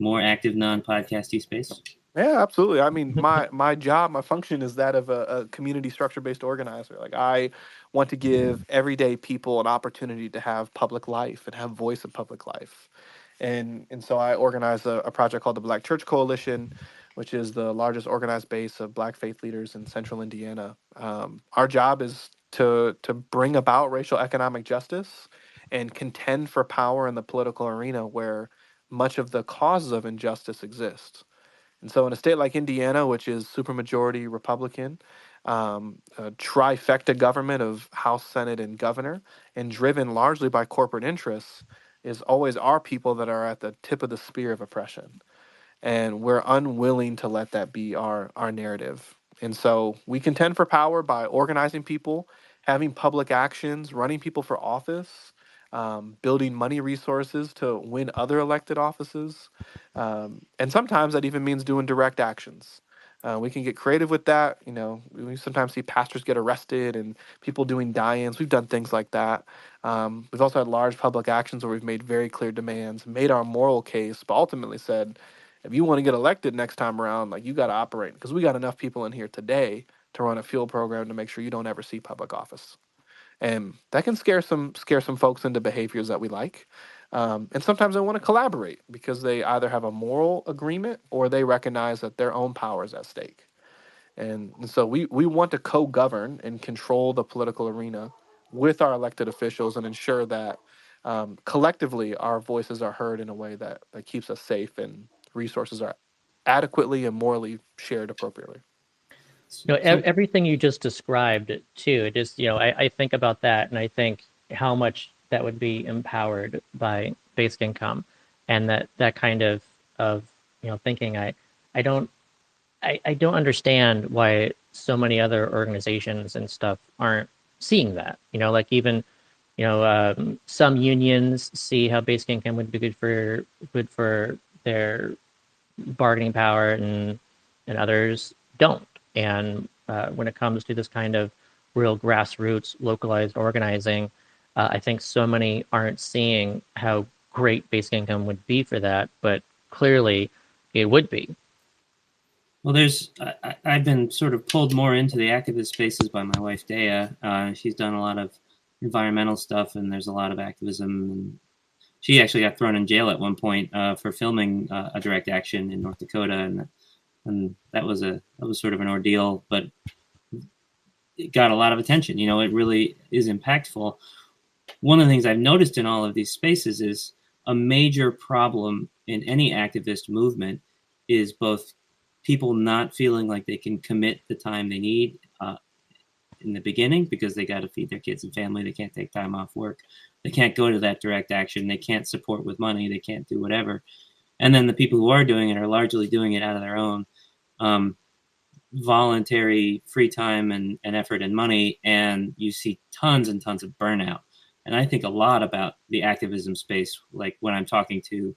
more active non-podcasty space? Yeah, absolutely. I mean, my job, my function is that of a community structure-based organizer. Like I want to give everyday people an opportunity to have public life and have voice in public life. And so I organize a project called the Black Church Coalition, which is the largest organized base of Black faith leaders in central Indiana. Our job is to bring about racial economic justice and contend for power in the political arena where much of the causes of injustice exist. And so, in a state like Indiana, which is supermajority Republican, a trifecta government of House, Senate, and governor, and driven largely by corporate interests, is always our people that are at the tip of the spear of oppression. and we're unwilling to let that be our narrative. And so we contend for power by organizing people, having public actions, running people for office, building money resources to win other elected offices, and sometimes that even means doing direct actions. We can get creative with that. You know, we sometimes see pastors get arrested and people doing die-ins. We've done things like that. We've also had large public actions where we've made very clear demands, made our moral case, but ultimately said, if you want to get elected next time around, like, you got to operate, because we got enough people in here today to run a fuel program to make sure you don't ever see public office. And that can scare some folks into behaviors that we like. And sometimes they want to collaborate because they either have a moral agreement or they recognize that their own power is at stake. And so we want to co-govern and control the political arena with our elected officials and ensure that collectively our voices are heard in a way that keeps us safe and resources are adequately and morally shared appropriately. So Everything you just described too, it just, I think about that and I think how much that would be empowered by basic income, and that kind of thinking. I don't I don't understand why so many other organizations and stuff aren't seeing that. Like even some unions see how basic income would be good for their bargaining power, and others don't. And when it comes to this kind of real grassroots, localized organizing, I think so many aren't seeing how great basic income would be for that, but clearly it would be. Well, I've been sort of pulled more into the activist spaces by my wife, Dea. She's done a lot of environmental stuff, and there's a lot of activism. And she actually got thrown in jail at one point for filming a direct action in North Dakota, and that was sort of an ordeal, but it got a lot of attention. It really is impactful. One of the things I've noticed in all of these spaces is a major problem in any activist movement is both people not feeling like they can commit the time they need in the beginning because they got to feed their kids and family. They can't take time off work. They can't go to that direct action. They can't support with money. They can't do whatever. And then the people who are doing it are largely doing it out of their own voluntary free time and effort and money. And you see tons and tons of burnout. And I think a lot about the activism space, like when I'm talking to,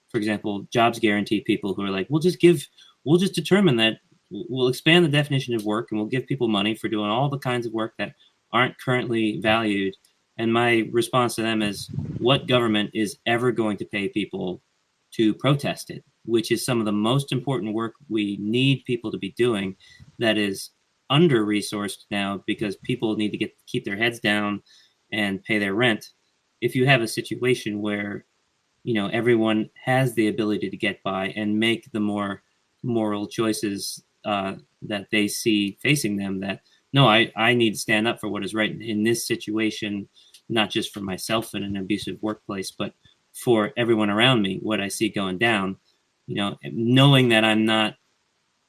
for example, jobs guarantee people who are like, we'll just determine that we'll expand the definition of work and we'll give people money for doing all the kinds of work that aren't currently valued. And my response to them is, what government is ever going to pay people to protest it, which is some of the most important work we need people to be doing that is under-resourced now because people need to keep their heads down and pay their rent. If you have a situation where everyone has the ability to get by and make the more moral choices that they see facing them, that no, I need to stand up for what is right in this situation, not just for myself in an abusive workplace, but for everyone around me, what I see going down, knowing that I'm not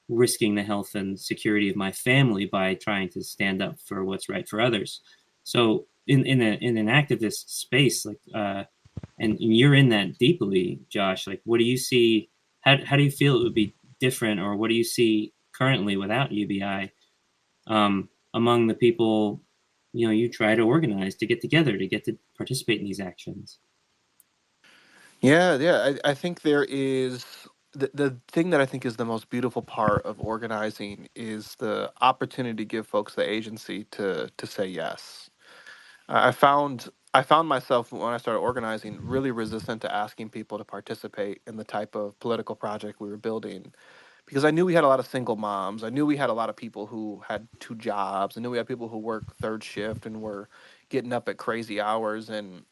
risking the health and security of my family by trying to stand up for what's right for others. So in an activist space, like and you're in that deeply, Josh, like what do you see? How do you feel it would be different, or what do you see currently without UBI among the people you try to organize to get together to get to participate in these actions? Yeah. I think there is the thing that I think is the most beautiful part of organizing is the opportunity to give folks the agency to say yes. I found myself when I started organizing really resistant to asking people to participate in the type of political project we were building because I knew we had a lot of single moms. I knew we had a lot of people who had two jobs. I knew we had people who work third shift and were getting up at crazy hours, and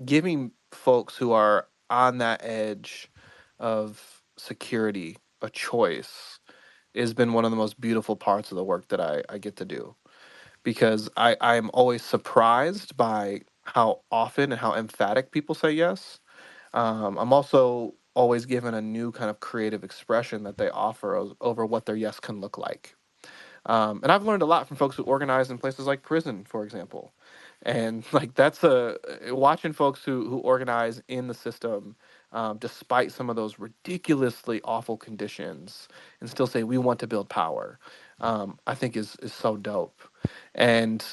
giving folks who are on that edge of security a choice has been one of the most beautiful parts of the work that I get to do, because I'm always surprised by how often and how emphatic people say yes. I'm also always given a new kind of creative expression that they offer over what their yes can look like. And I've learned a lot from folks who organize in places like prison, for example. And like that's watching folks who organize in the system despite some of those ridiculously awful conditions, and still say we want to build power, I think is so dope. And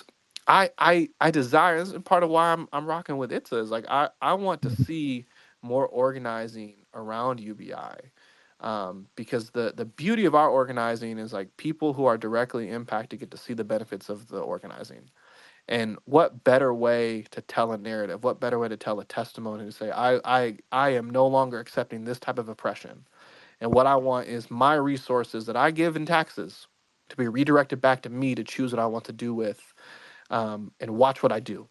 I desire, this is part of why I'm rocking with ITSA, is like I want to see more organizing around UBI. Because the beauty of our organizing is like people who are directly impacted get to see the benefits of the organizing. And what better way to tell a narrative? What better way to tell a testimony to say, I am no longer accepting this type of oppression. And what I want is my resources that I give in taxes to be redirected back to me to choose what I want to do with, and watch what I do.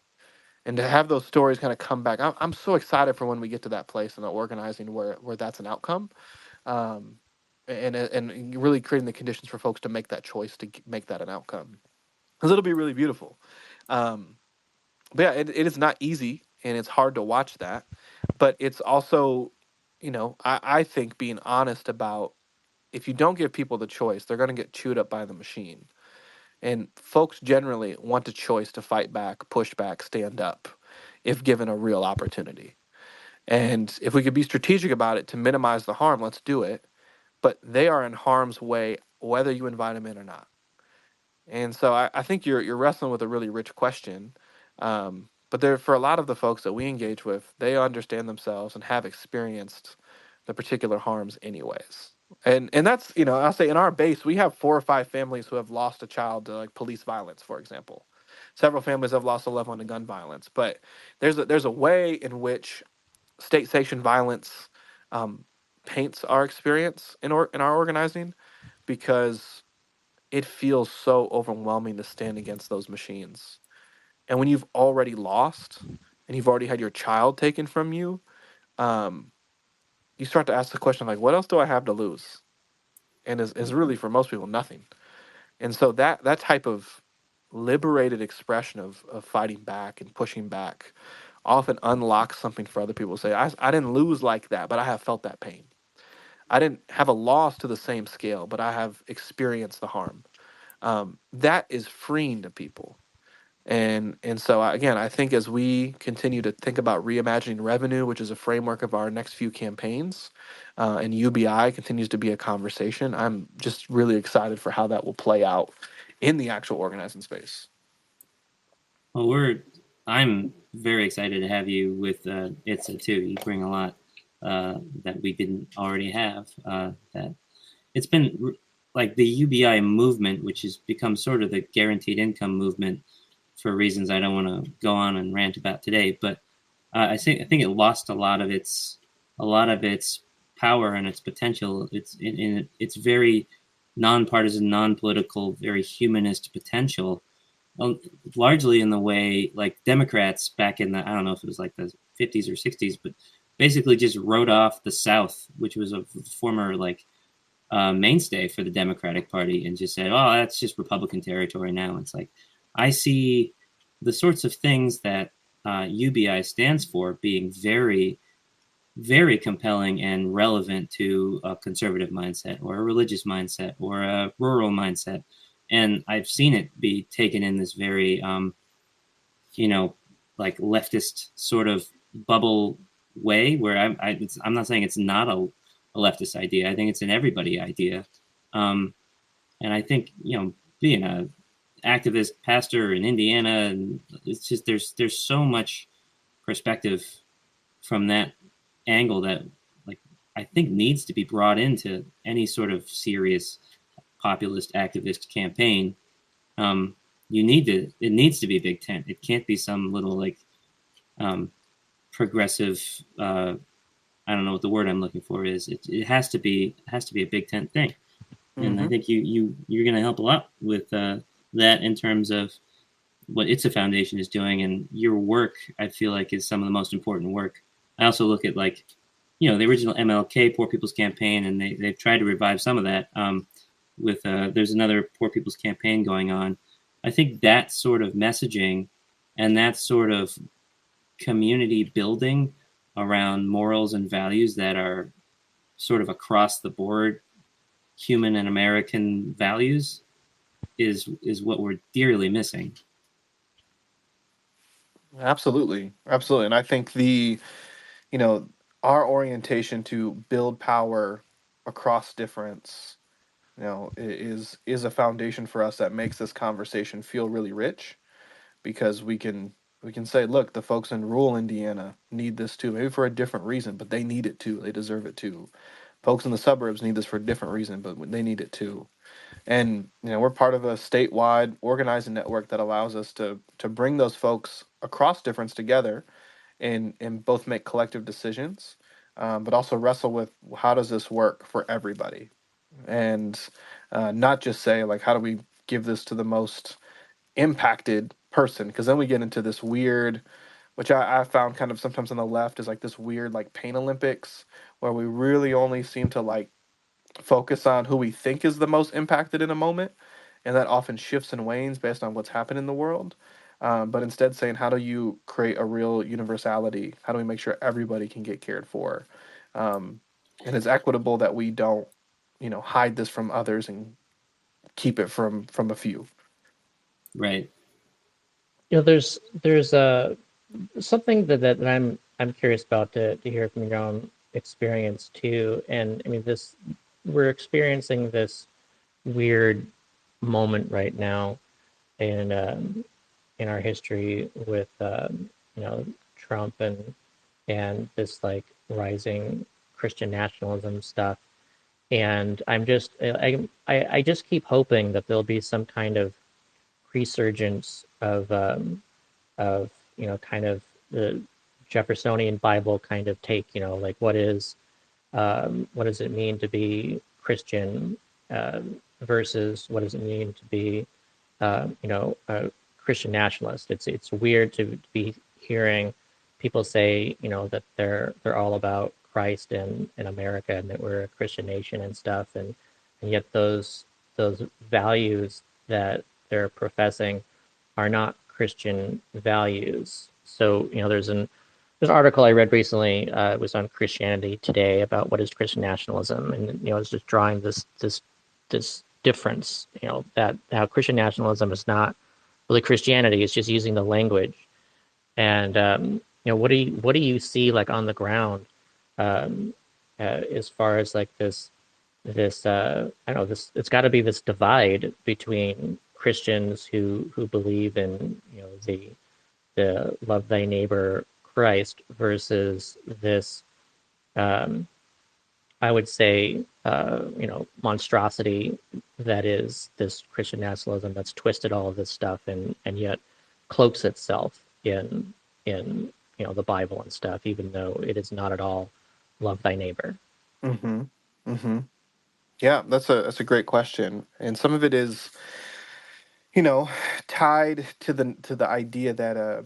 And to have those stories kind of come back. I'm so excited for when we get to that place in the organizing where that's an outcome. Um, and really creating the conditions for folks to make that choice to make that an outcome. Because it'll be really beautiful. Um, but yeah, it is not easy and it's hard to watch that. But it's also, I think being honest about, if you don't give people the choice, they're going to get chewed up by the machine. And folks generally want a choice to fight back, push back, stand up if given a real opportunity. And if we could be strategic about it to minimize the harm, let's do it. But they are in harm's way whether you invite them in or not. And so I think you're wrestling with a really rich question. But there, for a lot of the folks that we engage with, they understand themselves and have experienced the particular harms anyways. And that's, I'll say in our base, we have 4 or 5 families who have lost a child to like police violence, for example. Several families have lost a loved one to gun violence. But there's a way in which state sanctioned violence um, paints our experience in our organizing, because it feels so overwhelming to stand against those machines. And when you've already lost and you've already had your child taken from you, um, you start to ask the question like, what else do I have to lose? And is really for most people nothing. And so that type of liberated expression of fighting back and pushing back often unlocks something for other people to say, I didn't lose like that, but I have felt that pain. I didn't have a loss to the same scale, but I have experienced the harm. That is freeing to people. And so again, I think as we continue to think about reimagining revenue, which is a framework of our next few campaigns, and UBI continues to be a conversation, I'm just really excited for how that will play out in the actual organizing space. Well, I'm very excited to have you with ITSA too. You bring a lot that we didn't already have. That it's been like the UBI movement, which has become sort of the guaranteed income movement for reasons I don't want to go on and rant about today. But I think it lost a lot of its power and its potential. It's very nonpartisan, non-political, very humanist potential. Largely in the way like Democrats back in the, I don't know if it was like the 50s or 60s, but basically just wrote off the South, which was a former like mainstay for the Democratic Party, and just said, oh, that's just Republican territory now. It's like, I see the sorts of things that UBI stands for being very, very compelling and relevant to a conservative mindset or a religious mindset or a rural mindset. And I've seen it be taken in this very, like leftist sort of bubble way where I'm not saying it's not a leftist idea. I think it's an everybody idea. And I think, being a activist pastor in Indiana, and it's just, there's so much perspective from that angle that like, I think needs to be brought into any sort of serious populist activist campaign. It needs to be a big tent. It can't be some little like progressive, I don't know what the word I'm looking for is. It has to be a big tent thing. And I think you're going to help a lot with that in terms of what ITSA Foundation is doing, and your work. I feel like is some of the most important work. I also look at like, the original MLK Poor People's Campaign, and they've tried to revive some of that. With there's another Poor People's Campaign going on. I think that sort of messaging and that sort of community building around morals and values that are sort of across the board human and American values is what we're dearly missing. Absolutely. And I think our orientation to build power across difference, is a foundation for us that makes this conversation feel really rich, because we can say, look, the folks in rural Indiana need this too, maybe for a different reason, but they need it too. They deserve it too. Folks in the suburbs need this for a different reason, but they need it too. And we're part of a statewide organizing network that allows us to bring those folks across difference together, and both make collective decisions, but also wrestle with, how does this work for everybody, and not just say, like, how do we give this to the most impacted person, because then we get into this weird, which I found kind of sometimes on the left is like this weird, like, pain Olympics, where we really only seem to, like, focus on who we think is the most impacted in a moment, and that often shifts and wanes based on what's happened in the world. But instead, saying, how do you create a real universality? How do we make sure everybody can get cared for, um, and it's equitable, that we don't, hide this from others and keep it from a few. Right. There's something that I'm curious about to hear from your own experience too. And I mean, this we're experiencing this weird moment right now in our history with Trump and this like rising Christian nationalism stuff. And I just keep hoping that there'll be some kind of resurgence of kind of the Jeffersonian Bible kind of take, like what does it mean to be Christian versus what does it mean to be a Christian nationalist. It's weird to be hearing people say, that they're all about Christ and America, and that we're a Christian nation and stuff, and yet those values that they're professing are not Christian values. So, there's an article I read recently. It was on Christianity Today about what is Christian nationalism, and it's just drawing this difference. That how Christian nationalism is not really Christianity; it's just using the language. And what do you see like on the ground, as far as like this I don't know, this it's got to be this divide between Christians who believe in the love thy neighbor Christ versus this um, I would say monstrosity that is this Christian nationalism that's twisted all of this stuff and yet cloaks itself in the Bible and stuff, even though it is not at all love thy neighbor. Mm-hmm. Mm-hmm. Yeah, that's a great question, and some of it is, you know, tied to the idea that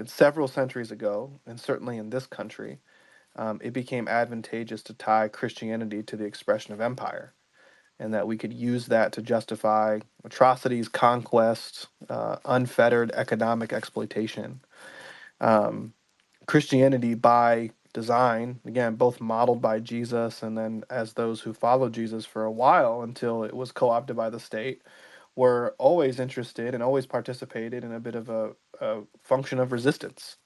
several centuries ago, and certainly in this country, it became advantageous to tie Christianity to the expression of empire, and that we could use that to justify atrocities, conquest, unfettered economic exploitation. Um, Christianity, by design, again, both modeled by Jesus and then as those who followed Jesus for a while until it was co opted by the state, were always interested and always participated in a bit of a function of resistance.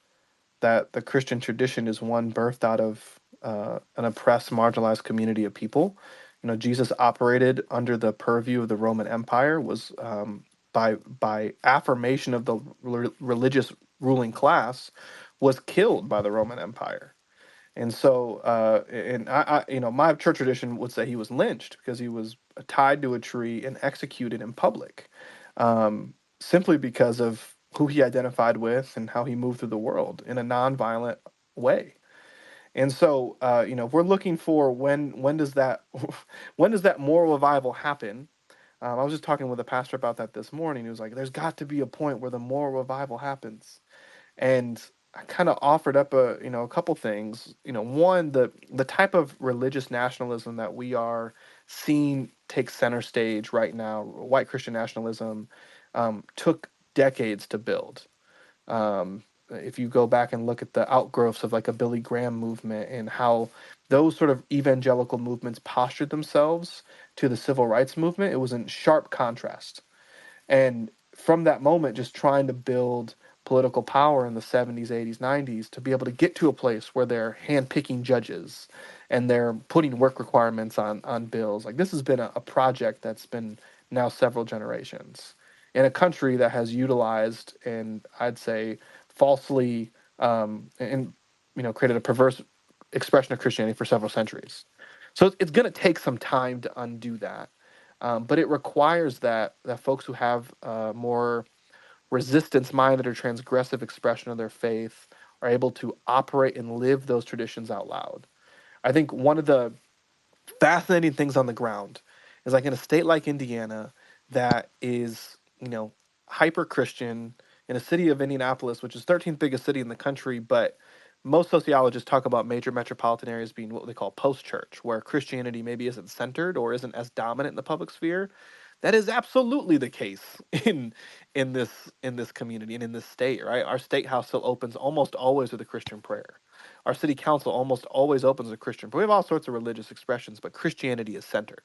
That the Christian tradition is one birthed out of an oppressed, marginalized community of people. Jesus operated under the purview of the Roman Empire, was by affirmation of the religious ruling class, was killed by the Roman Empire. And so, and my church tradition would say he was lynched because he was tied to a tree and executed in public, simply because of who he identified with and how he moved through the world in a nonviolent way. And so, if we're looking for when does that when does that moral revival happen? I was just talking with a pastor about that this morning. He was like, "There's got to be a point where the moral revival happens." And I kind of offered up a couple things. One, the type of religious nationalism that we are seeing take center stage right now, white Christian nationalism, took decades to build. If you go back and look at the outgrowths of like a Billy Graham movement and how those sort of evangelical movements postured themselves to the civil rights movement, it was in sharp contrast. And from that moment, just trying to build political power in the 70s, 80s, 90s to be able to get to a place where they're handpicking judges and they're putting work requirements on bills. Like this has been a project that's been now several generations in a country that has utilized and I'd say falsely and created a perverse expression of Christianity for several centuries. So it's going to take some time to undo that, but it requires that folks who have more resistance-minded or transgressive expression of their faith are able to operate and live those traditions out loud. I think one of the fascinating things on the ground is like in a state like Indiana that is, hyper Christian, in a city of Indianapolis, which is 13th biggest city in the country, but most sociologists talk about major metropolitan areas being what they call post church, where Christianity maybe isn't centered or isn't as dominant in the public sphere. That is absolutely the case in this community and in this state, right? Our state house still opens almost always with a Christian prayer. Our city council almost always opens with Christian prayer. We have all sorts of religious expressions, but Christianity is centered.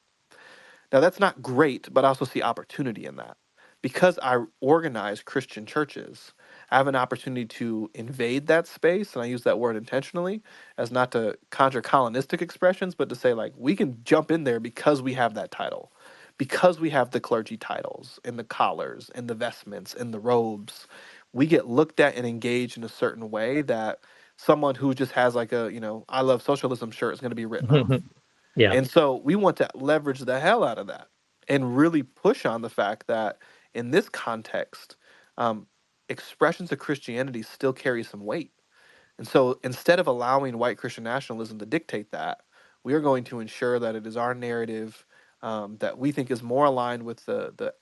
Now, that's not great, but I also see opportunity in that. Because I organize Christian churches, I have an opportunity to invade that space, and I use that word intentionally as not to conjure colonistic expressions, but to say, like, we can jump in there because we have that title, because we have the clergy titles, and the collars, and the vestments, and the robes. We get looked at and engaged in a certain way that someone who just has, like, I love socialism shirt is going to be written off. Yeah. And so we want to leverage the hell out of that and really push on the fact that in this context, um, expressions of Christianity still carry some weight. And so instead of allowing white Christian nationalism to dictate that, we are going to ensure that it is our narrative that we think is more aligned with the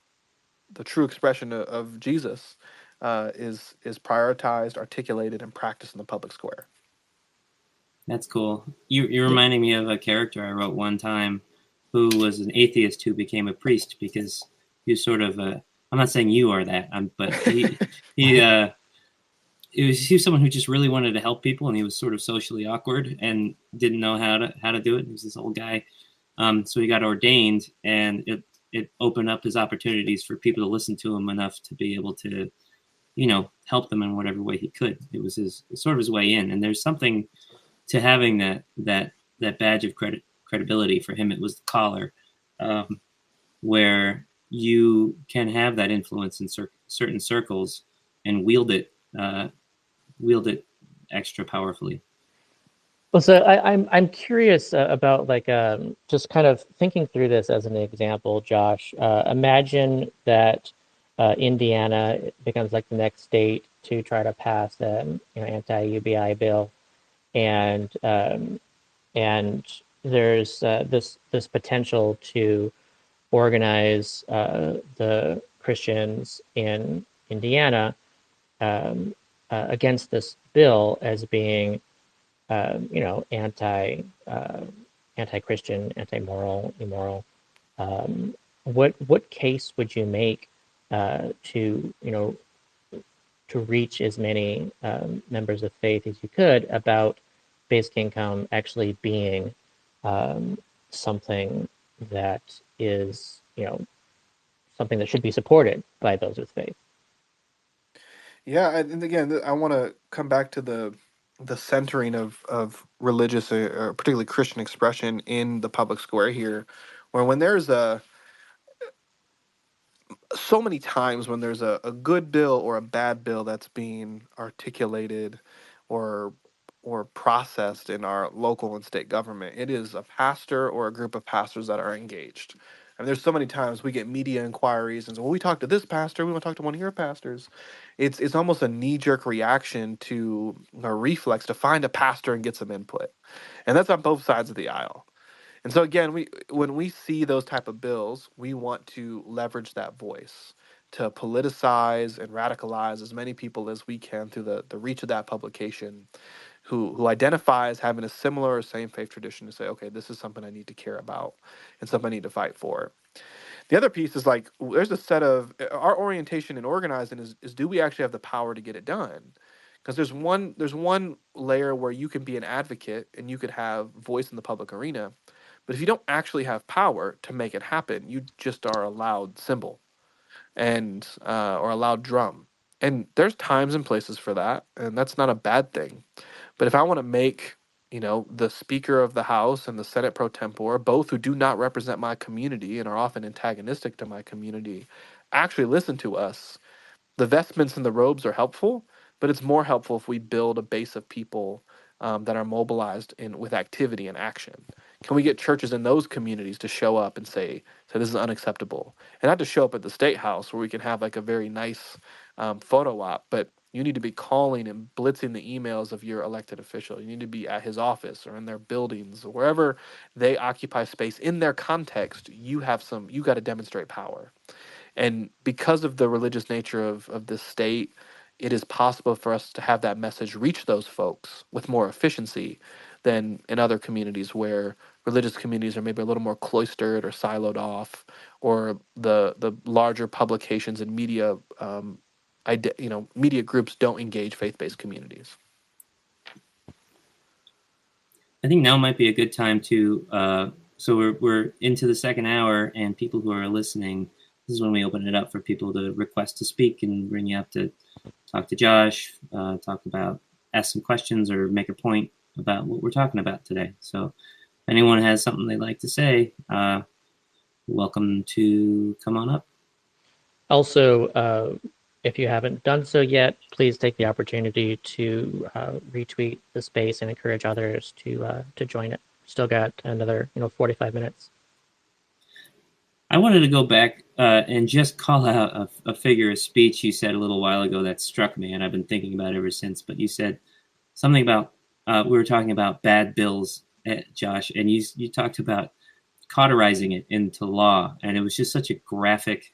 true expression of Jesus is prioritized, articulated, and practiced in the public square. That's cool. You're reminding me of a character I wrote one time who was an atheist who became a priest because he was sort of a, I'm not saying you are that, but he was someone who just really wanted to help people, and he was sort of socially awkward and didn't know how to do it. He was this old guy. So he got ordained, and it opened up his opportunities for people to listen to him enough to be able to, help them in whatever way he could. It was his way in. And there's something to having that badge of credibility. For him, it was the collar, where you can have that influence in certain circles and wield it extra powerfully. Well, so I'm curious about like just kind of thinking through this as an example, Josh. Imagine that Indiana becomes like the next state to try to pass an anti-UBI bill, and there's this potential to organize the Christians in Indiana against this bill as being anti-Christian, anti-moral, immoral. What case would you make to to reach as many members of faith as you could about basic income actually being something that is something that should be supported by those with faith? Yeah, and again, I want to come back to the centering of religious, or particularly Christian expression in the public square here, where when there's so many times when there's a good bill or a bad bill that's being articulated or processed in our local and state government, it is a pastor or a group of pastors that are engaged. And there's so many times we get media inquiries and say, well, we talked to this pastor, we want to talk to one of your pastors. It's almost a knee-jerk reaction to a reflex to find a pastor and get some input. And that's on both sides of the aisle. And so again, when we see those type of bills, we want to leverage that voice to politicize and radicalize as many people as we can through the reach of that publication who identify as having a similar or same faith tradition to say, okay, this is something I need to care about and something I need to fight for. The other piece is like there's a set of our orientation in organizing is do we actually have the power to get it done? Because there's one layer where you can be an advocate and you could have voice in the public arena, but if you don't actually have power to make it happen, you just are a loud cymbal and or a loud drum. And there's times and places for that, and that's not a bad thing. But if I want to make, the Speaker of the House and the Senate pro tempore, both who do not represent my community and are often antagonistic to my community, actually listen to us, the vestments and the robes are helpful, but it's more helpful if we build a base of people that are mobilized in with activity and action. Can we get churches in those communities to show up and say this is unacceptable, and not to show up at the state house where we can have like a very nice photo op, but you need to be calling and blitzing the emails of your elected official. You need to be at his office or in their buildings or wherever they occupy space in their context. You got to demonstrate power. And because of the religious nature of this state, it is possible for us to have that message reach those folks with more efficiency than in other communities where religious communities are maybe a little more cloistered or siloed off, or the larger publications and media media groups don't engage faith-based communities. I think now might be a good time to. So we're into the second hour, and people who are listening, this is when we open it up for people to request to speak and bring you up to talk to Josh, ask some questions or make a point about what we're talking about today. So if anyone has something they'd like to say, welcome to come on up. Also, if you haven't done so yet, please take the opportunity to retweet the space and encourage others to join it. Still got another 45 minutes. I wanted to go back and just call out a figure of speech you said a little while ago that struck me, and I've been thinking about it ever since. But you said something about we were talking about bad bills, Josh, and you talked about cauterizing it into law, and it was just such a graphic.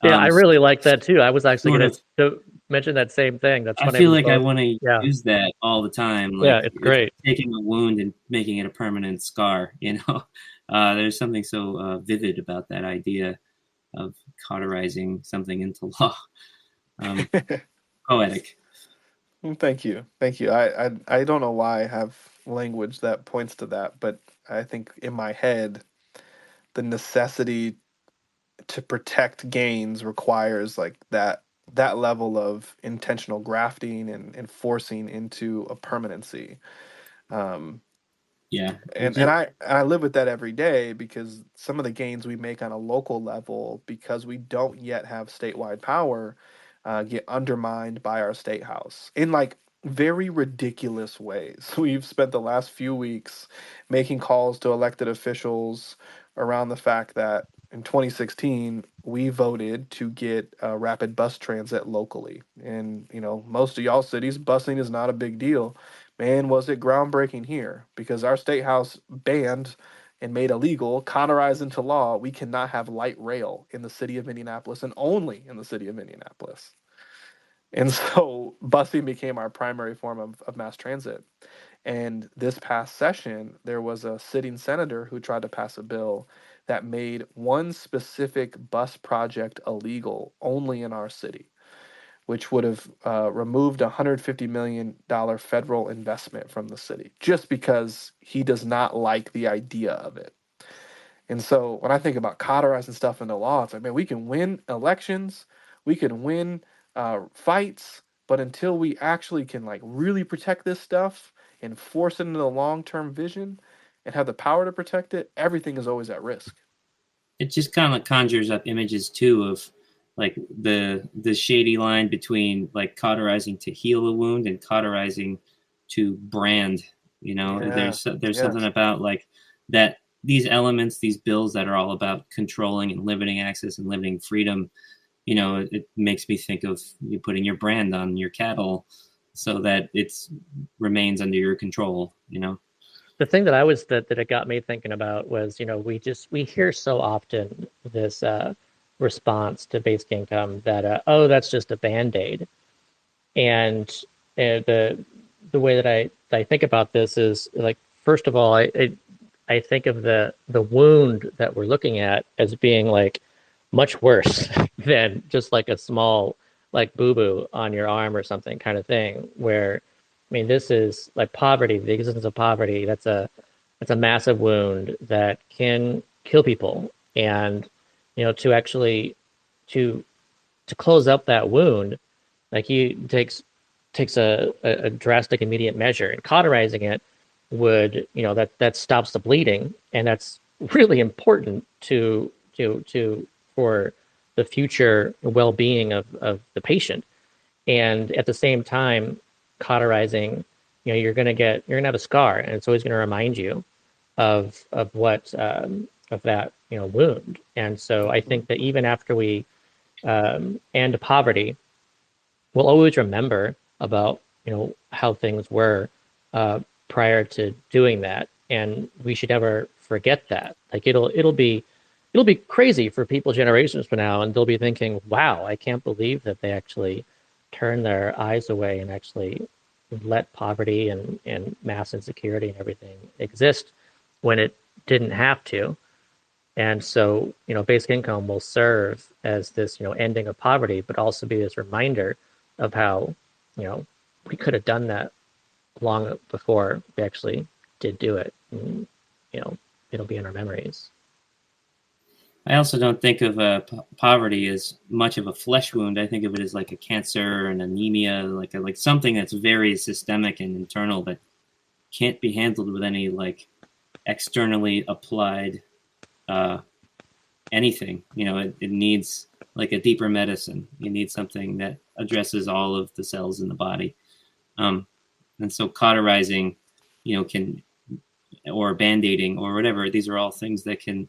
Yeah, I really like that too. I was actually going to mention that same thing. That's I feel like I want to use that all the time. Like, yeah, it's great. Taking a wound and making it a permanent scar. There's something so vivid about that idea of cauterizing something into law. Poetic. Thank you. I don't know why I have language that points to that, but I think in my head, the necessity to protect gains requires like that level of intentional grafting and forcing into a permanency. Yeah. And I live with that every day, because some of the gains we make on a local level, because we don't yet have statewide power, get undermined by our state house in like very ridiculous ways. We've spent the last few weeks making calls to elected officials around the fact that in 2016 we voted to get rapid bus transit locally, and most of y'all cities busing is not a big deal. Man, was it groundbreaking here, because our state house banned and made illegal, cauterized into law, we cannot have light rail in the city of Indianapolis, and only in the city of Indianapolis. And so busing became our primary form of mass transit. And this past session, there was a sitting senator who tried to pass a bill that made one specific bus project illegal only in our city, which would have removed a $150 million federal investment from the city, just because he does not like the idea of it. And so when I think about cauterizing stuff into law, it's like, man, we can win elections, we can win fights, but until we actually can like really protect this stuff and force it into the long-term vision and have the power to protect it, everything is always at risk. It just kind of conjures up images too of like the shady line between like cauterizing to heal a wound and cauterizing to brand. There's something about like that. These elements, these bills that are all about controlling and limiting access and limiting freedom, it makes me think of you putting your brand on your cattle so that it remains under your control. The thing that that it got me thinking about was, we hear so often this response to basic income that that's just a Band-Aid, and the way that I think about this is like, first of all, I think of the wound that we're looking at as being like much worse than just like a small like boo-boo on your arm or something kind of thing, where this is like poverty, the existence of poverty. That's a massive wound that can kill people. And to actually to close up that wound, Like he takes a drastic immediate measure, and cauterizing it would, that stops the bleeding, and that's really important to for the future well-being of the patient. And at the same time, cauterizing, you're gonna have a scar, and it's always going to remind you of what of that wound. And so I think that even after we end poverty, we'll always remember about how things were uh, prior to doing that, and we should never forget that. Like it'll be crazy for people generations from now, and they'll be thinking, "Wow, I can't believe that they actually turned their eyes away and actually let poverty and mass insecurity and everything exist when it didn't have to." And so, basic income will serve as this, ending of poverty, but also be this reminder of how, you know, we could have done that long before we actually did do it. And, it'll be in our memories. I also don't think of poverty as much of a flesh wound. I think of it as like a cancer and anemia, like something that's very systemic and internal that can't be handled with any like externally applied anything. It needs like a deeper medicine. You need something that addresses all of the cells in the body. And so cauterizing, can, or band-aiding or whatever, these are all things that can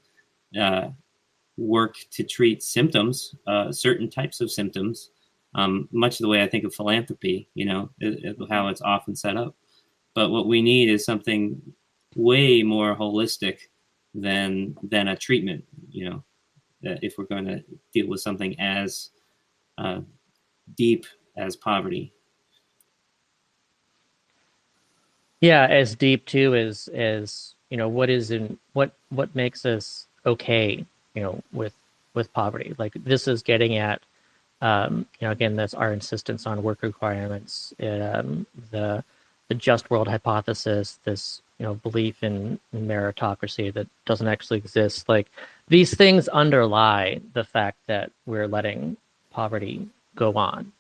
work to treat symptoms, certain types of symptoms, much the way I think of philanthropy, how it's often set up. But what we need is something way more holistic than a treatment, if we're going to deal with something as deep as poverty. Yeah, as deep too as what makes us okay, with poverty. Like this is getting at again, that's our insistence on work requirements, the just world hypothesis, this belief in meritocracy that doesn't actually exist. Like these things underlie the fact that we're letting poverty go on.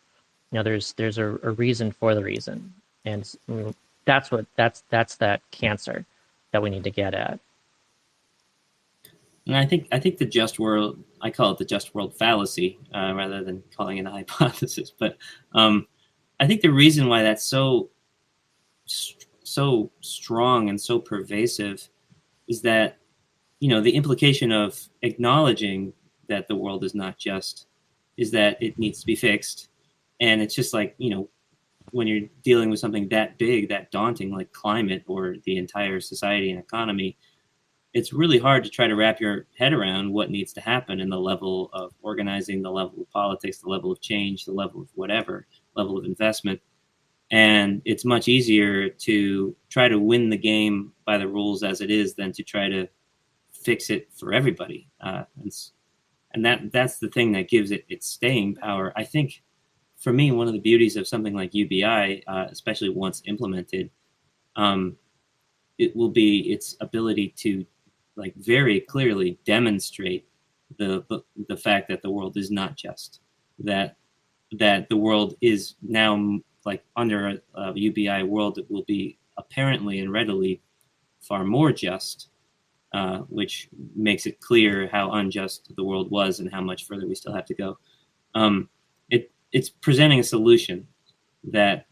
There's a reason for the reason, and that's that cancer that we need to get at. And I think the just world, I call it the just world fallacy, rather than calling it a hypothesis. But I think the reason why that's so strong and so pervasive is that, the implication of acknowledging that the world is not just is that it needs to be fixed. And it's just like, when you're dealing with something that big, that daunting, like climate or the entire society and economy, it's really hard to try to wrap your head around what needs to happen in the level of organizing, the level of politics, the level of change, the level of whatever, level of investment. And it's much easier to try to win the game by the rules as it is than to try to fix it for everybody. And that's the thing that gives it its staying power. I think, for me, one of the beauties of something like UBI, especially once implemented, it will be its ability to like very clearly demonstrate the fact that the world is not just, that the world is now like under a UBI world that will be apparently and readily far more just, which makes it clear how unjust the world was and how much further we still have to go. It's presenting a solution that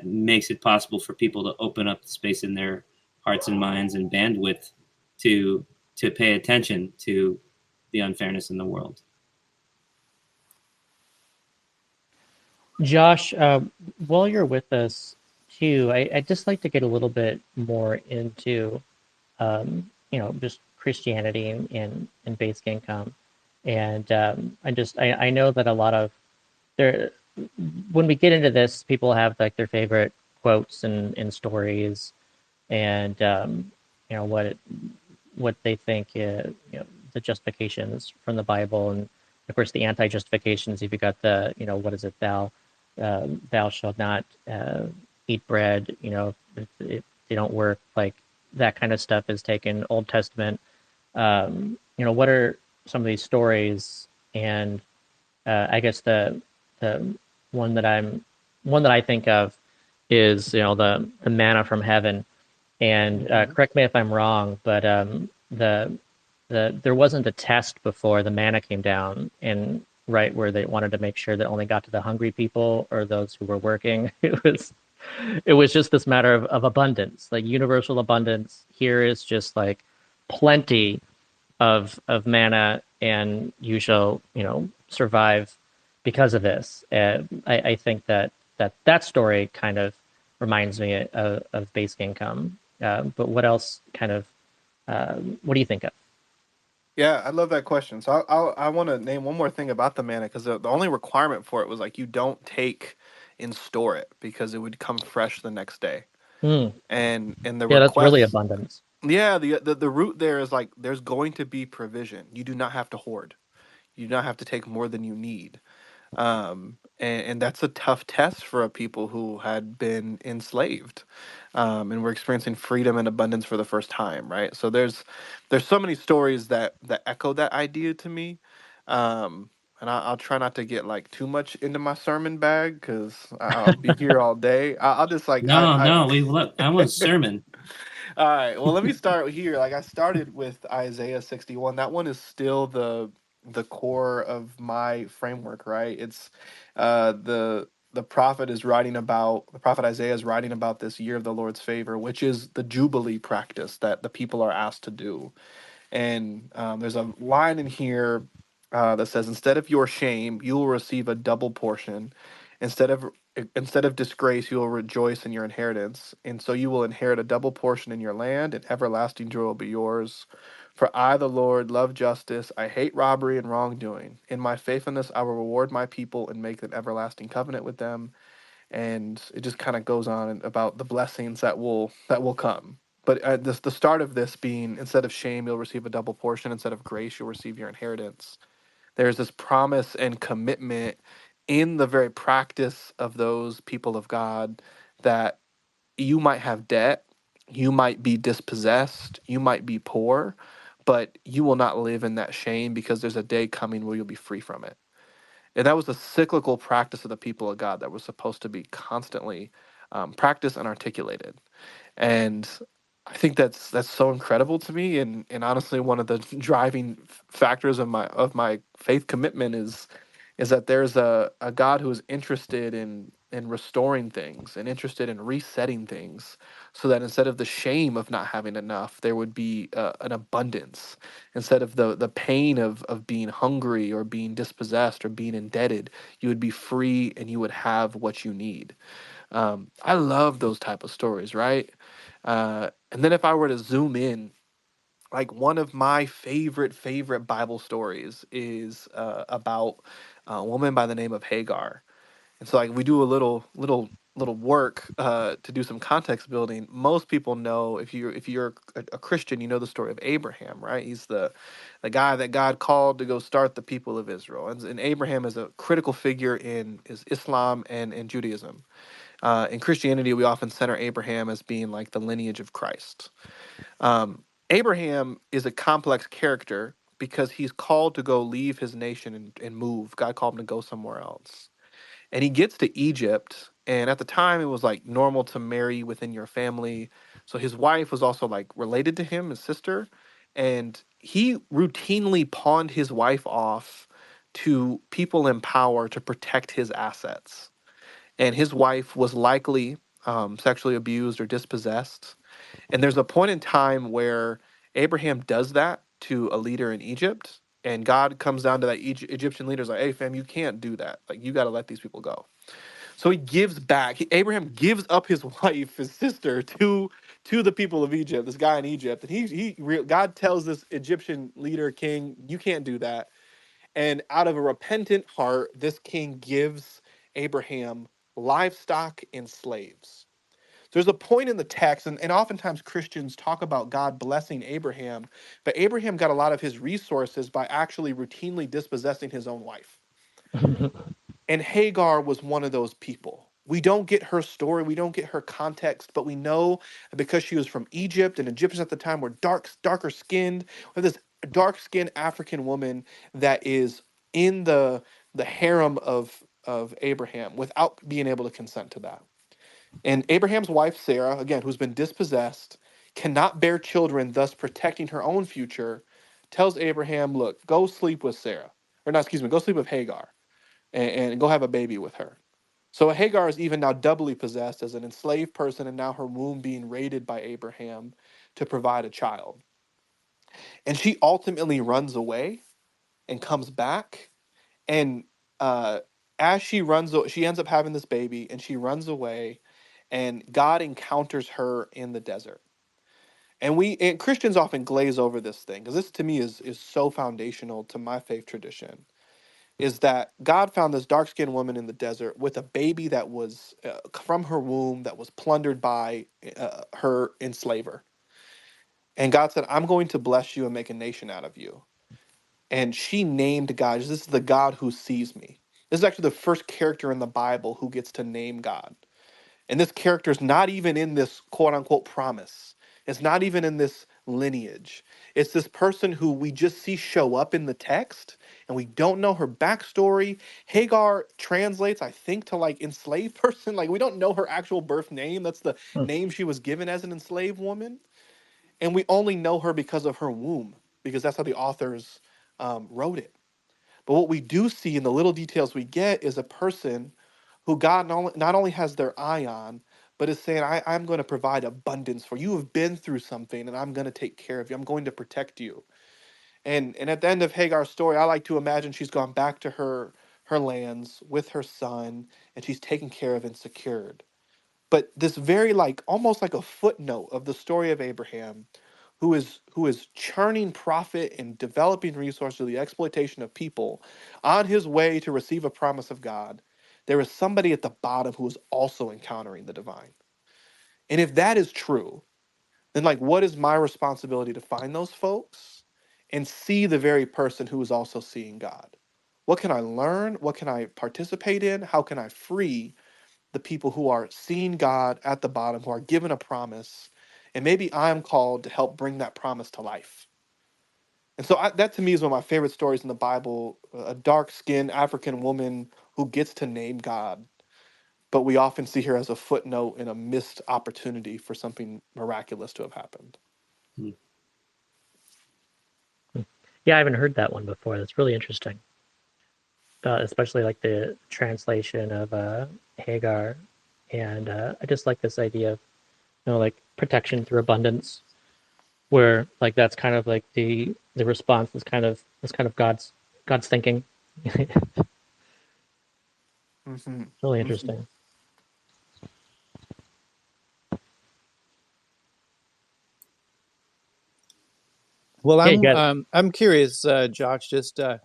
makes it possible for people to open up the space in their hearts and minds and bandwidth to pay attention to the unfairness in the world. Josh, while you're with us too, I'd just like to get a little bit more into, just Christianity and basic income. And I know that a lot of when we get into this, people have like their favorite quotes and stories, and what they think, the justifications from the Bible, and of course the anti-justifications. If you got the, what is it, thou shalt not eat bread, if they don't work, like that kind of stuff is taken Old Testament. What are some of these stories, and I guess the one that I think of is, the manna from heaven. And Mhm. correct me if I'm wrong, but there wasn't a test before the manna came down, and right where they wanted to make sure that it only got to the hungry people or those who were working. It was just this matter of abundance, like universal abundance. Here is just like plenty of manna, and you shall survive because of this. I think that story kind of reminds me of basic income. But what else kind of what do you think of? Yeah, I love that question. So I want to name one more thing about the manna because the only requirement for it was like you don't take and store it because it would come fresh the next day. Hmm. And the Yeah, that's really request, abundance. yeah, the root there is like there's going to be provision. You do not have to hoard. You do not have to take more than you need. And that's a tough test for a people who had been enslaved, and we're experiencing freedom and abundance for the first time, right? So there's so many stories that echo that idea to me, and I'll try not to get like too much into my sermon bag because I'll be here all day. I'll just like No, I no, we look. I want sermon. all right. Well, let me start here. Like I started with Isaiah 61. That one is still the core of my framework, right? It's the prophet is writing about the prophet Isaiah is writing about this year of the Lord's favor, which is the jubilee practice that the people are asked to do. And there's a line in here that says, "Instead of your shame, you will receive a double portion. Instead of instead of disgrace, you will rejoice in your inheritance. And so you will inherit a double portion in your land, and everlasting joy will be yours. For I, the Lord, love justice. I hate robbery and wrongdoing. In my faithfulness, I will reward my people and make an everlasting covenant with them." And it just kind of goes on about the blessings that will come. But the start of this being, instead of shame, you'll receive a double portion. Instead of grace, you'll receive your inheritance. There's this promise and commitment in the very practice of those people of God that you might have debt, you might be dispossessed, you might be poor, but you will not live in that shame because there's a day coming where you'll be free from it. And that was a cyclical practice of the people of God that was supposed to be constantly practiced and articulated. And I think that's so incredible to me, and honestly, one of the driving factors of my faith commitment is that there's a God who is interested in restoring things and interested in resetting things, so that instead of the shame of not having enough, there would be an abundance. Instead of the pain of being hungry or being dispossessed or being indebted, you would be free and you would have what you need. I love those type of stories, right? And then if I were to zoom in, like one of my favorite Bible stories is about a woman by the name of Hagar. And so like we do a little work to do some context building. Most people know, if you're a Christian, you know the story of Abraham, right? He's the guy that God called to go start the people of Israel. And Abraham is a critical figure in is Islam and Judaism. In Christianity, we often center Abraham as being like the lineage of Christ. Abraham is a complex character because he's called to go leave his nation and move. God called him to go somewhere else. And he gets to Egypt. And at the time, it was like normal to marry within your family. So his wife was also like related to him, his sister. And he routinely pawned his wife off to people in power to protect his assets. And his wife was likely sexually abused or dispossessed. And there's a point in time where Abraham does that to a leader in Egypt, and God comes down to that Egyptian leader's like, "Hey, fam, you can't do that. Like, you got to let these people go." So he gives back. Abraham gives up his wife, his sister, to the people of Egypt. This guy in Egypt, and God tells this Egyptian leader, king, "You can't do that." And out of a repentant heart, this king gives Abraham livestock and slaves. There's a point in the text, and oftentimes Christians talk about God blessing Abraham, but Abraham got a lot of his resources by actually routinely dispossessing his own wife. And Hagar was one of those people. We don't get her story, we don't get her context, but we know that because she was from Egypt, and Egyptians at the time were darker skinned, with this dark skinned African woman that is in the harem of Abraham without being able to consent to that. And Abraham's wife, Sarah, again, who's been dispossessed, cannot bear children, thus protecting her own future, tells Abraham, look, go sleep with Sarah. Or not, excuse me, go sleep with Hagar and go have a baby with her. So Hagar is even now doubly possessed as an enslaved person, and now her womb being raided by Abraham to provide a child. And she ultimately runs away and comes back. And as she runs, she ends up having this baby, and she runs away, and God encounters her in the desert. And Christians often glaze over this thing because this to me is so foundational to my faith tradition. Is that God found this dark skinned woman in the desert with a baby that was from her womb that was plundered by her enslaver. And God said, I'm going to bless you and make a nation out of you. And she named God. This is the God who sees me. This is actually the first character in the Bible who gets to name God. And this character is not even in this quote unquote promise. It's not even in this lineage. It's this person who we just see show up in the text and we don't know her backstory. Hagar translates, I think, to like enslaved person. Like we don't know her actual birth name. That's the Hmm. name she was given as an enslaved woman. And we only know her because of her womb, because that's how the authors wrote it. But what we do see in the little details we get is a person who God not only has their eye on, but is saying, I'm going to provide abundance for you. You have been through something, and I'm going to take care of you. I'm going to protect you. And at the end of Hagar's story, I like to imagine she's gone back to her lands with her son, and she's taken care of and secured. But this very like almost like a footnote of the story of Abraham, who is churning profit and developing resources through the exploitation of people on his way to receive a promise of God. There is somebody at the bottom who is also encountering the divine. And if that is true, then like what is my responsibility to find those folks and see the very person who is also seeing God? What can I learn? What can I participate in? How can I free the people who are seeing God at the bottom, who are given a promise, and maybe I'm called to help bring that promise to life? And so that to me is one of my favorite stories in the Bible, a dark-skinned African woman who gets to name God, but we often see her as a footnote in a missed opportunity for something miraculous to have happened. Hmm. Yeah, I haven't heard that one before. That's really interesting. Especially like the translation of Hagar, and I just like this idea of like protection through abundance, where like that's kind of like the response is kind of God's thinking. Hmm. Really Hmm. interesting. Well, Yeah, you got I'm curious, Josh. Just I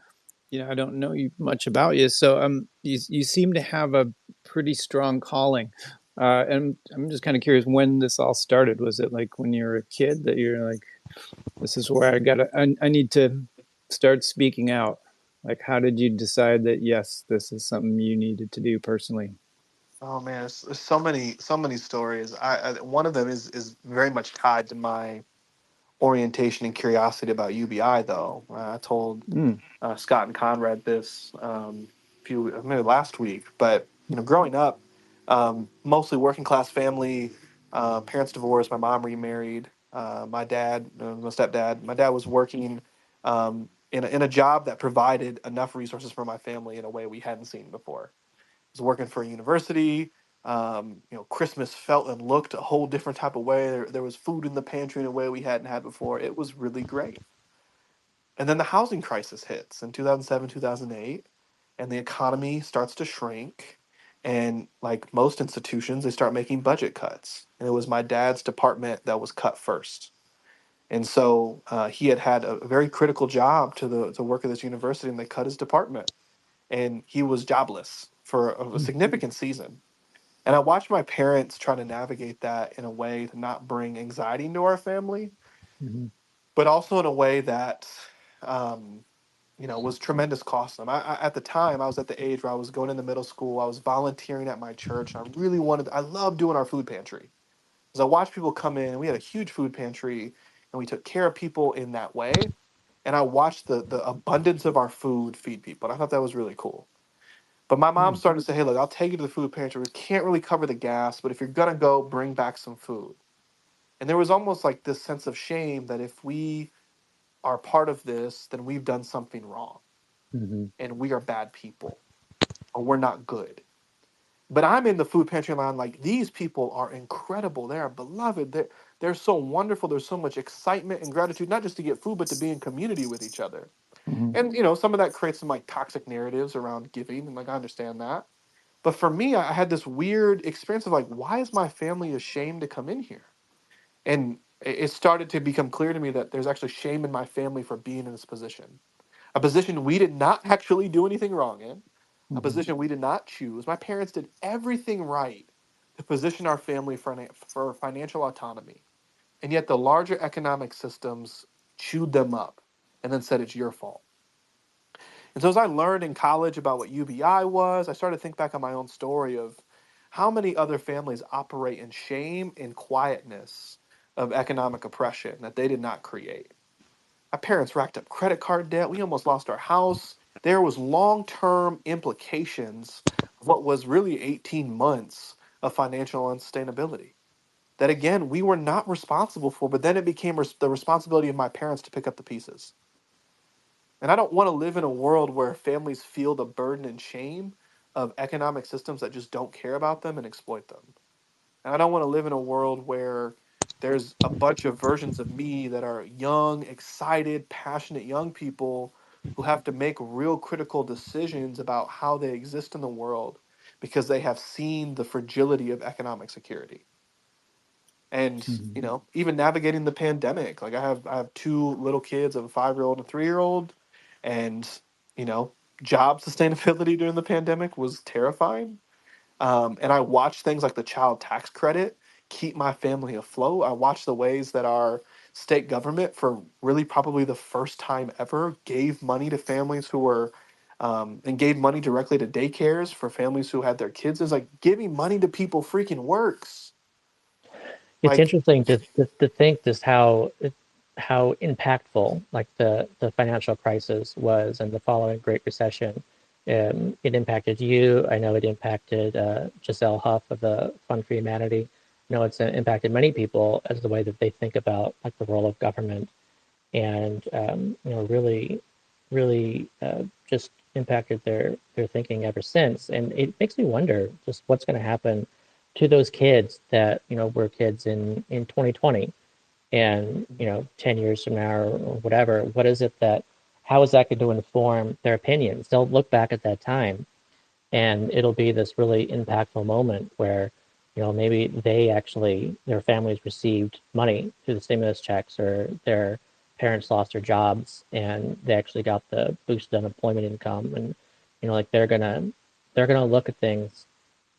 don't know you much about you, so you seem to have a pretty strong calling, and I'm just kind of curious when this all started. Was it like when you were a kid that you're like, this is where I need to start speaking out? Like, how did you decide that yes, this is something you needed to do personally? Oh man, there's so many stories. One of them is very much tied to my orientation and curiosity about UBI, though. I told Mm. Scott and Conrad this maybe last week, but growing up, mostly working class family, parents divorced, my mom remarried, my dad, my stepdad, my dad was working in a job that provided enough resources for my family in a way we hadn't seen before. Was working for a university. Christmas felt and looked a whole different type of way. There was food in the pantry in a way we hadn't had before. It was really great. And then the housing crisis hits in 2007, 2008, and the economy starts to shrink. And like most institutions, they start making budget cuts. And it was my dad's department that was cut first. And so he had a very critical job to work at this university, and they cut his department. And he was jobless for a significant season. And I watched my parents try to navigate that in a way to not bring anxiety into our family, Mhm. but also in a way that, was tremendous cost to them. At the time, I was at the age where I was going into middle school. I was volunteering at my church. I loved doing our food pantry. Because I watched people come in, and we had a huge food pantry, and we took care of people in that way. And I watched the abundance of our food feed people. And I thought that was really cool. But my mom started to say, hey, look, I'll take you to the food pantry. We can't really cover the gas, but if you're going to go, bring back some food. And there was almost like this sense of shame that if we are part of this, then we've done something wrong Mm-hmm. and we are bad people or we're not good. But I'm in the food pantry line like these people are incredible. They are beloved. They're so wonderful. There's so much excitement and gratitude, not just to get food, but to be in community with each other. Mm-hmm. And you know, some of that creates some like toxic narratives around giving, and like I understand that. But for me, I had this weird experience of like, why is my family ashamed to come in here? And it started to become clear to me that there's actually shame in my family for being in this position, a position we did not actually do anything wrong in, a Mm-hmm. position we did not choose. My parents did everything right to position our family for financial autonomy. And yet the larger economic systems chewed them up and then said it's your fault. And so as I learned in college about what UBI was, I started to think back on my own story of how many other families operate in shame and quietness of economic oppression that they did not create. My parents racked up credit card debt. We almost lost our house. There was long-term implications of what was really 18 months of financial unsustainability. That again, we were not responsible for, but then it became the responsibility of my parents to pick up the pieces. And I don't want to live in a world where families feel the burden and shame of economic systems that just don't care about them and exploit them. And I don't want to live in a world where there's a bunch of versions of me that are young, excited, passionate young people who have to make real critical decisions about how they exist in the world because they have seen the fragility of economic security. And Mm-hmm. you know, even navigating the pandemic, like I have two little kids, I have a 5-year-old and a 3-year-old, and you know, job sustainability during the pandemic was terrifying. And I watched things like the child tax credit keep my family afloat. I watched the ways that our state government, for really probably the first time ever, gave money to families who were, and gave money directly to daycares for families who had their kids. It's like giving money to people freaking works. It's Like, interesting to think just how impactful like the financial crisis was and the following Great Recession. It impacted you. I know it impacted Giselle Huff of the Fund for Humanity. I know it's impacted many people as the way that they think about like the role of government, and really just impacted their thinking ever since. And it makes me wonder just what's going to happen to those kids that were kids in 2020, and 10 years from now or whatever. What is it that how is that going to inform their opinions? They'll look back at that time, and it'll be this really impactful moment where maybe their families received money through the stimulus checks, or their parents lost their jobs and they actually got the boosted unemployment income, and like they're gonna look at things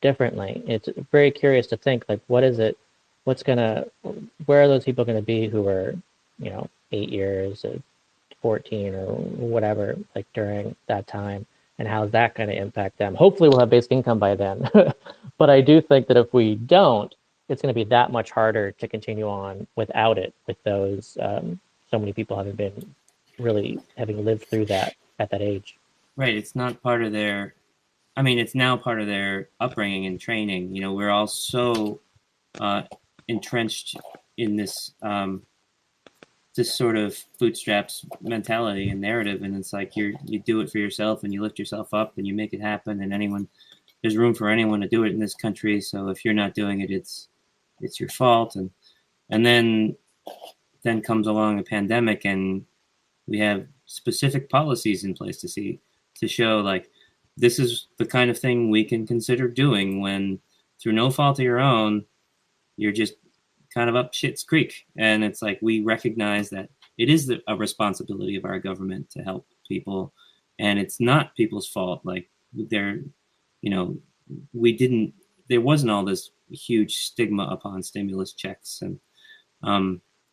differently. It's very curious to think like what's gonna where are those people going to be who were 8 years, 14 or whatever, like during that time, and how's that going to impact them? Hopefully we'll have basic income by then. But I do think that if we don't, it's going to be that much harder to continue on without it, with those so many people having lived through that at that age. Right. It's not part of their, I mean, it's now part of their upbringing and training. We're all so uh, entrenched in this sort of bootstraps mentality and narrative, and it's like you do it for yourself and you lift yourself up and you make it happen, and there's room for anyone to do it in this country. So if you're not doing it, it's your fault. And then comes along a pandemic, and we have specific policies in place to show like this is the kind of thing we can consider doing when, through no fault of your own, you're just kind of up shit's creek. And it's like we recognize that it is a responsibility of our government to help people, and it's not people's fault. Like they're, you know, we didn't. There wasn't all this huge stigma upon stimulus checks, and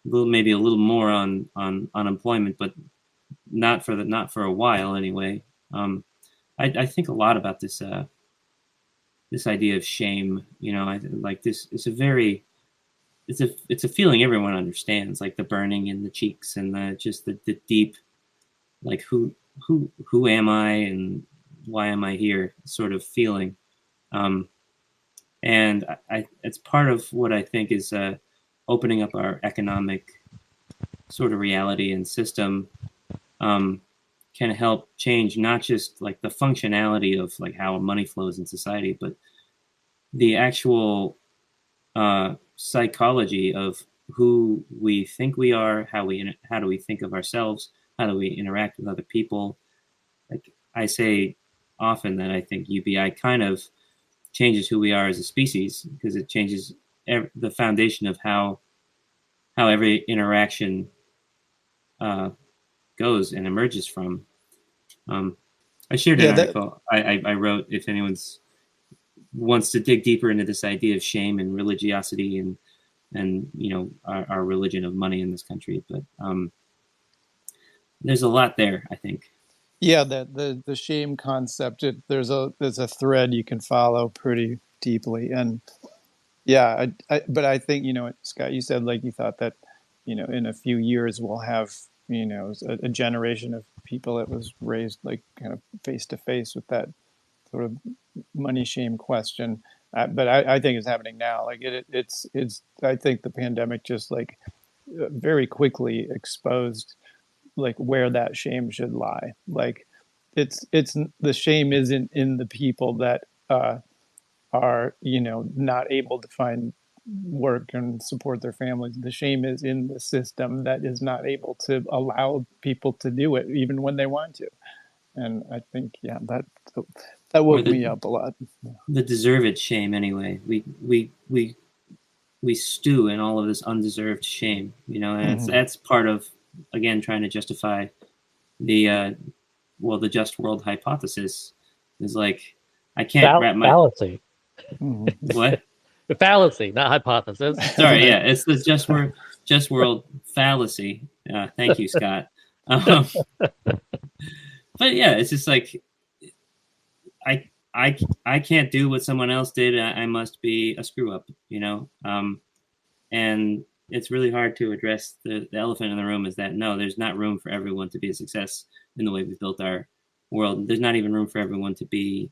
maybe a little more on unemployment, but not for a while anyway. I think a lot about this idea of shame. I like this. It's a feeling everyone understands, like the burning in the cheeks and the deep, like who am I, and why am I here sort of feeling. And it's part of what I think is opening up our economic sort of reality and system can help change not just like the functionality of like how money flows in society, but the actual psychology of who we think we are, how do we think of ourselves, how do we interact with other people. Like I say often that I think UBI kind of changes who we are as a species because it changes the foundation of how every interaction goes and emerges from. I shared an article I wrote. If anyone's wants to dig deeper into this idea of shame and religiosity and our religion of money in this country, but there's a lot there, I think. Yeah, the shame concept. There's a thread you can follow pretty deeply, and yeah, but I think Scott, you said like you thought that in a few years we'll have a generation of people that was raised like kind of face to face with that sort of money shame question. But I think it's happening now. Like it's I think the pandemic just like very quickly exposed like where that shame should lie. Like it's the shame isn't in the people that are not able to find work and support their families. The shame is in the system that is not able to allow people to do it even when they want to. And I think that woke me up a lot. The deserved shame anyway. We stew in all of this undeserved shame, and that's part of, again, trying to justify the the just world hypothesis is like I can't wrap my fallacy. What? The fallacy, not hypothesis. Sorry, yeah, it's the just world fallacy. Thank you, Scott. But yeah, it's just like I can't do what someone else did. I must be a screw up, and it's really hard to address the elephant in the room is that no, there's not room for everyone to be a success in the way we've built our world. There's not even room for everyone to be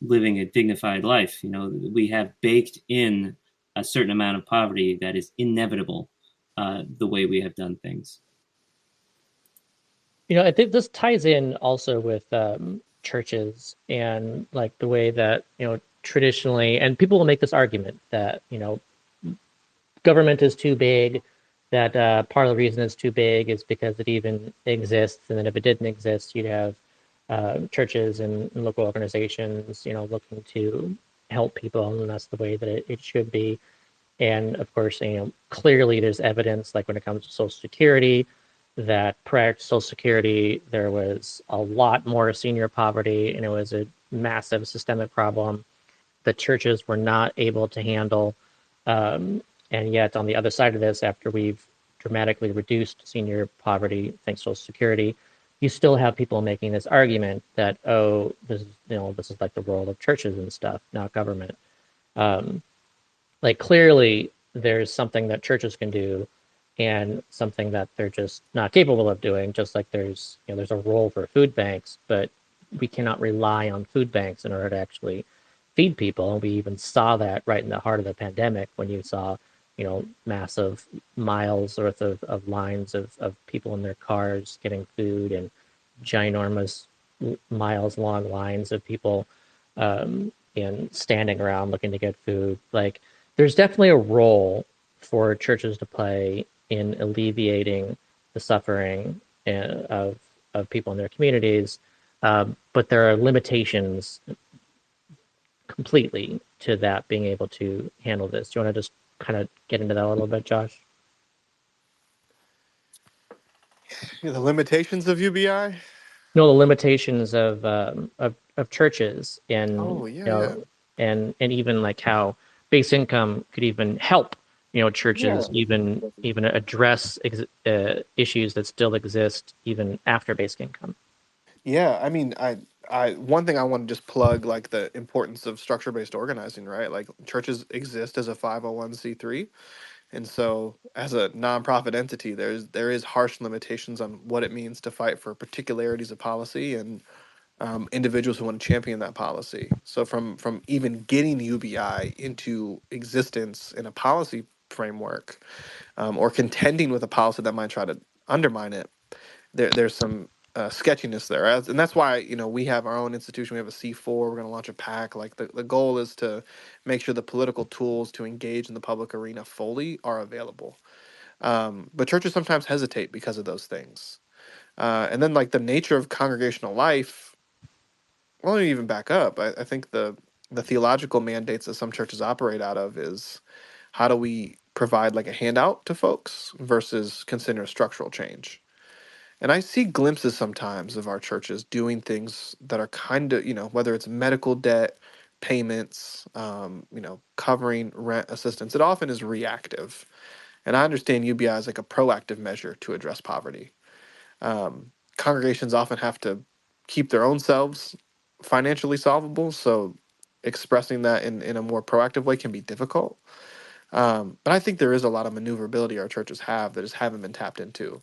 living a dignified life. We have baked in a certain amount of poverty that is inevitable the way we have done things. I think this ties in also with churches and like the way that, traditionally, and people will make this argument that, government is too big, that part of the reason it's too big is because it even exists. And then if it didn't exist, you'd have churches and local organizations, looking to help people. And that's the way that it should be. And of course, clearly there's evidence, like when it comes to Social Security, that prior to Social Security, there was a lot more senior poverty, and it was a massive systemic problem the churches were not able to handle. And yet, on the other side of this, after we've dramatically reduced senior poverty thanks to Social Security, you still have people making this argument that, oh, this is like the role of churches and stuff, not government. Like clearly, there's something that churches can do, and something that they're just not capable of doing. Just like there's a role for food banks, but we cannot rely on food banks in order to actually feed people. And we even saw that right in the heart of the pandemic when you saw, massive miles worth of lines of people in their cars getting food, and ginormous miles long lines of people and standing around looking to get food. Like there's definitely a role for churches to play in alleviating the suffering of people in their communities, but there are limitations completely to that being able to handle this. Do you want to just kind of get into that a little bit, Josh? The limitations of UBI. No, the limitations of churches, and Oh yeah. and even like how base income could even help churches even address issues that still exist even after basic income. Yeah, I mean, one thing I want to just plug, like the importance of structure-based organizing, right? Like churches exist as a 501c3, and so as a nonprofit entity, there is harsh limitations on what it means to fight for particularities of policy, and individuals who want to champion that policy. So from even getting UBI into existence in a policy framework, or contending with a policy that might try to undermine it, there's some sketchiness there. And that's why, we have our own institution. We have a C4. We're going to launch a PAC. Like the goal is to make sure the political tools to engage in the public arena fully are available. But churches sometimes hesitate because of those things. And then like the nature of congregational life, well, let me even back up. I think the theological mandates that some churches operate out of is, how do we provide like a handout to folks versus consider structural change? And I see glimpses sometimes of our churches doing things that are kind of, whether it's medical debt payments, covering rent assistance, it often is reactive. And I understand UBI is like a proactive measure to address poverty. Congregations often have to keep their own selves financially solvable. So expressing that in a more proactive way can be difficult. But I think there is a lot of maneuverability our churches have that just haven't been tapped into.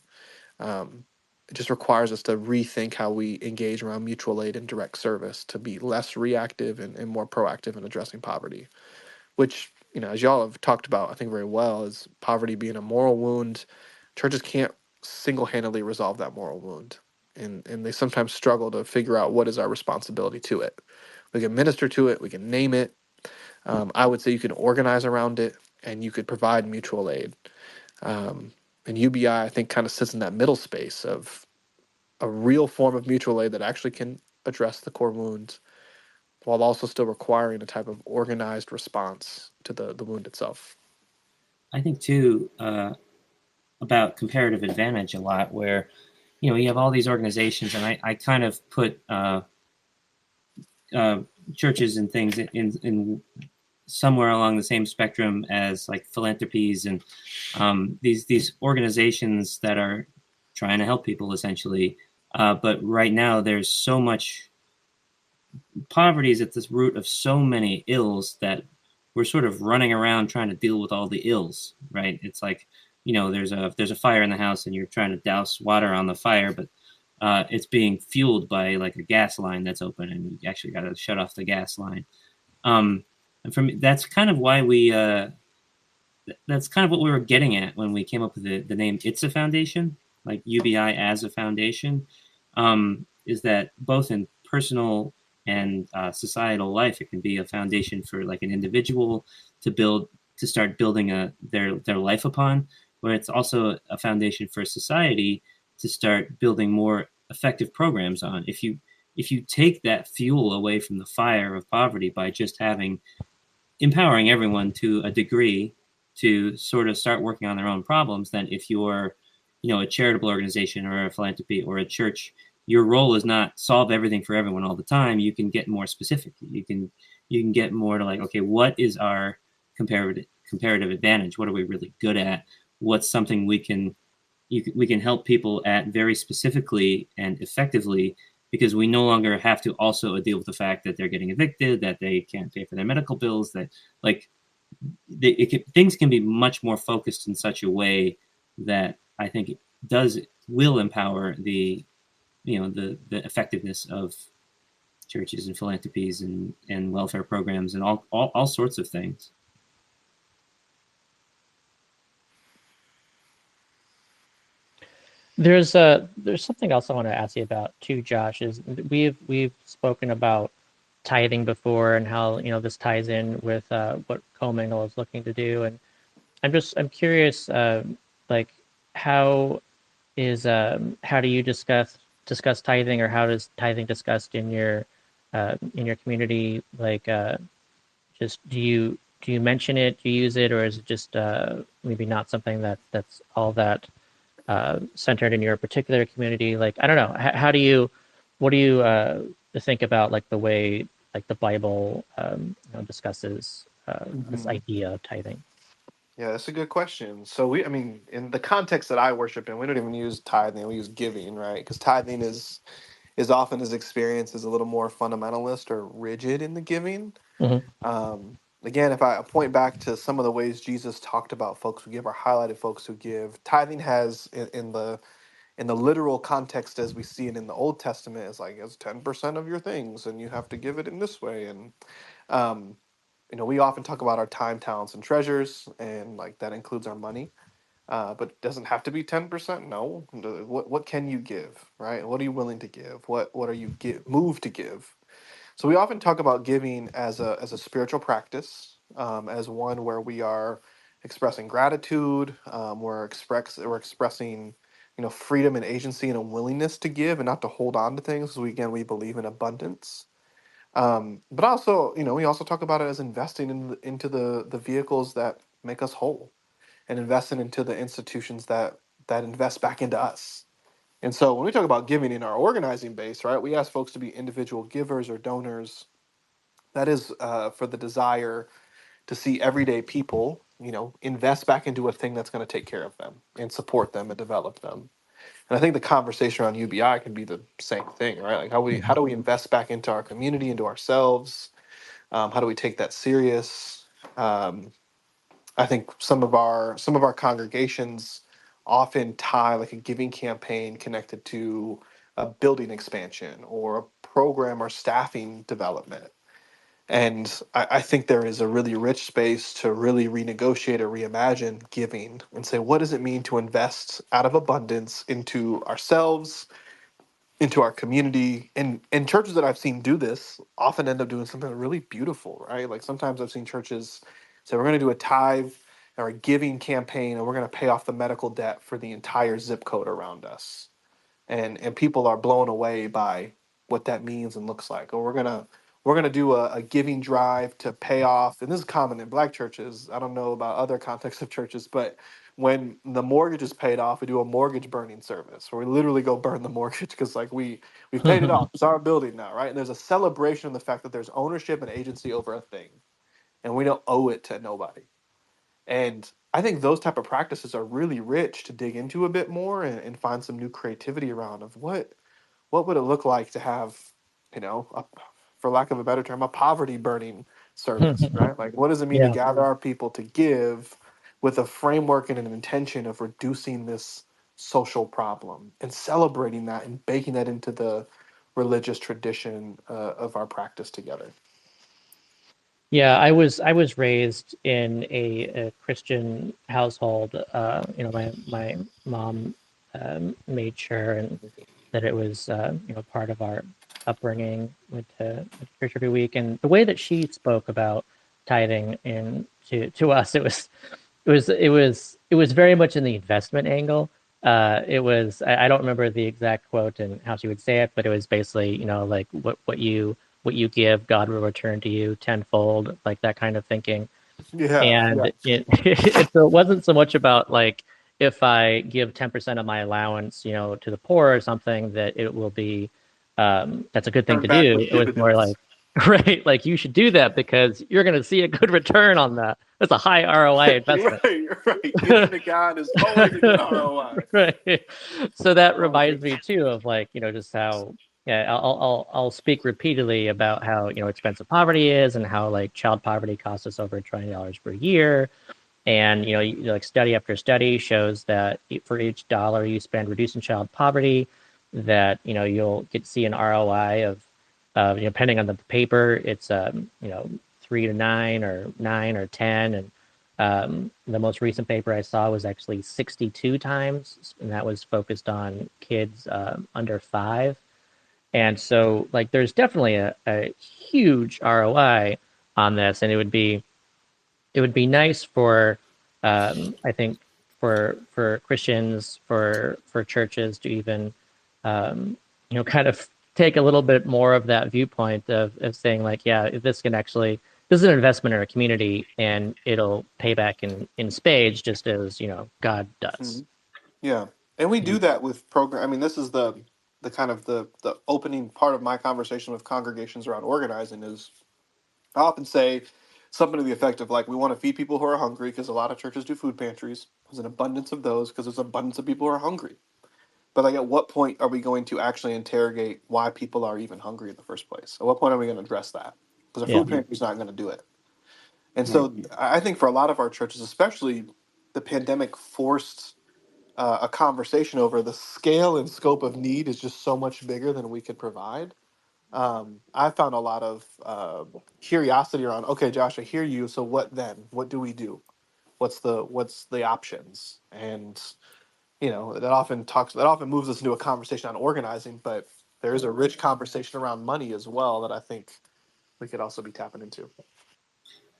It just requires us to rethink how we engage around mutual aid and direct service to be less reactive and more proactive in addressing poverty, which, as y'all have talked about, I think very well, is poverty being a moral wound. Churches can't single-handedly resolve that moral wound. And they sometimes struggle to figure out what is our responsibility to it. We can minister to it, we can name it. I would say you can organize around it, and you could provide mutual aid. And UBI, I think, kind of sits in that middle space of a real form of mutual aid that actually can address the core wounds while also still requiring a type of organized response to the wound itself. I think too about comparative advantage a lot, where you have all these organizations, and I kind of put churches and things in somewhere along the same spectrum as like philanthropies and these organizations that are trying to help people essentially. But right now, there's so much poverty is at the root of so many ills that we're sort of running around trying to deal with all the ills, right? It's like, there's a fire in the house and you're trying to douse water on the fire, but it's being fueled by like a gas line that's open, and you actually got to shut off the gas line. And for me, that's kind of why that's kind of what we were getting at when we came up with the name ITSA Foundation, like UBI as a foundation, is that both in personal and societal life, it can be a foundation for like an individual to start building their life upon, where it's also a foundation for society to start building more effective programs on. If you take that fuel away from the fire of poverty by just empowering everyone to a degree to sort of start working on their own problems, then if you're, a charitable organization or a philanthropy or a church, your role is not solve everything for everyone all the time. You can get more specific. You can get more to like, okay, what is our comparative advantage? What are we really good at? What's something we can help people at very specifically and effectively, because we no longer have to also deal with the fact that they're getting evicted, that they can't pay for their medical bills, that like things can be much more focused in such a way that I think will empower the effectiveness of churches and philanthropies and welfare programs and all sorts of things. There's something else I want to ask you about too, Josh. Is we've spoken about tithing before and how this ties in with what Comingle is looking to do, and I'm curious, like how do you discuss tithing, or how does tithing discussed in your community? Like, just do you mention it, do you use it, or is it just maybe not something that's all that centered in your particular community? Like, I don't know. What do you think about like the way like the Bible discusses this idea of tithing? Yeah, that's a good question. So in the context that I worship in, we don't even use tithing; we use giving, right? Because tithing is often is experienced as a little more fundamentalist or rigid in the giving. Mm-hmm. Again, if I point back to some of the ways Jesus talked about folks who give or highlighted folks who give, tithing has in In the literal context, as we see it in the Old Testament, is like it's 10% of your things, and you have to give it in this way. And um, we often talk about our time, talents, and treasures, and like that includes our money. But it doesn't have to be 10%. No. What can you give, right? What are you willing to give? What are you moved to give? So we often talk about giving as a spiritual practice, as one where we are expressing gratitude. We're expressing, freedom and agency and a willingness to give and not to hold on to things. Because we believe in abundance. But also, we also talk about it as investing into the vehicles that make us whole, and investing into the institutions that invest back into us. And so when we talk about giving in our organizing base, right, we ask folks to be individual givers or donors. That is for the desire to see everyday people, invest back into a thing that's going to take care of them and support them and develop them. And I think the conversation around UBI can be the same thing, right? Like how Mhm. do we invest back into our community, into ourselves? How do we take that serious? Um, I think some of our congregations often tie like a giving campaign connected to a building expansion or a program or staffing development. And I think there is a really rich space to really renegotiate or reimagine giving and say, what does it mean to invest out of abundance into ourselves, into our community? And churches that I've seen do this often end up doing something really beautiful, right? Like sometimes I've seen churches say, we're going to do a tithe or a giving campaign, and we're going to pay off the medical debt for the entire zip code around us. And people are blown away by what that means and looks like. Or we're gonna do a giving drive to pay off, and this is common in Black churches. I don't know about other contexts of churches, but when the mortgage is paid off, we do a mortgage burning service where we literally go burn the mortgage because like we've paid it off. It's our building now, right? And there's a celebration of the fact that there's ownership and agency over a thing, and we don't owe it to nobody. And I think those type of practices are really rich to dig into a bit more and find some new creativity around of what would it look like to have, for lack of a better term, a poverty burning service, right? Like what does it mean to Yeah. gather our people to give with a framework and an intention of reducing this social problem and celebrating that and baking that into the religious tradition of our practice together. Yeah, I was raised in a Christian household. My mom made sure and that it was part of our upbringing. Went to church every week, and the way that she spoke about tithing and to us, it was very much in the investment angle. I don't remember the exact quote and how she would say it, but it was basically, like what you give, God will return to you tenfold, like that kind of thinking. Yeah, yeah. And it wasn't so much about like if I give 10% of my allowance, to the poor or something, that it will be that's a good thing Turn to back do. with It was more dividends. like right, like you should do that because you're going to see a good return on that. That's a high ROI investment. Right, right. Giving to God is always a good ROI. Right. So that Oh, reminds me too of like, just how yeah, I'll speak repeatedly about how, expensive poverty is and how like child poverty costs us over $20 per year. And like study after study shows that for each dollar you spend reducing child poverty, that you'll get to see an ROI of, depending on the paper, it's 3 to 9 or 9 or 10, and the most recent paper I saw was actually 62 times, and that was focused on kids under 5. And so, like, there's definitely a huge ROI on this, and it would be nice for I think for Christians, for churches to even kind of take a little bit more of that viewpoint of saying like, yeah, this is an investment in our community and it'll pay back in spades, just as God does. mhm. Yeah, and we do that with program. I mean, this is the kind of the opening part of my conversation with congregations around organizing is I often say something to the effect of like we want to feed people who are hungry because a lot of churches do food pantries. There's an abundance of those because there's an abundance of people who are hungry. But like, at what point are we going to actually interrogate why people are even hungry in the first place? At what point are we going to address that? Because a Yeah. food pantry is not going to do it. And so I think for a lot of our churches, especially the pandemic forced a conversation over, the scale and scope of need is just so much bigger than we could provide. I found a lot of curiosity around. Okay, Josh, I hear you. So what then? What do we do? What's the options? And that often moves us into a conversation on organizing, but there is a rich conversation around money as well that I think we could also be tapping into.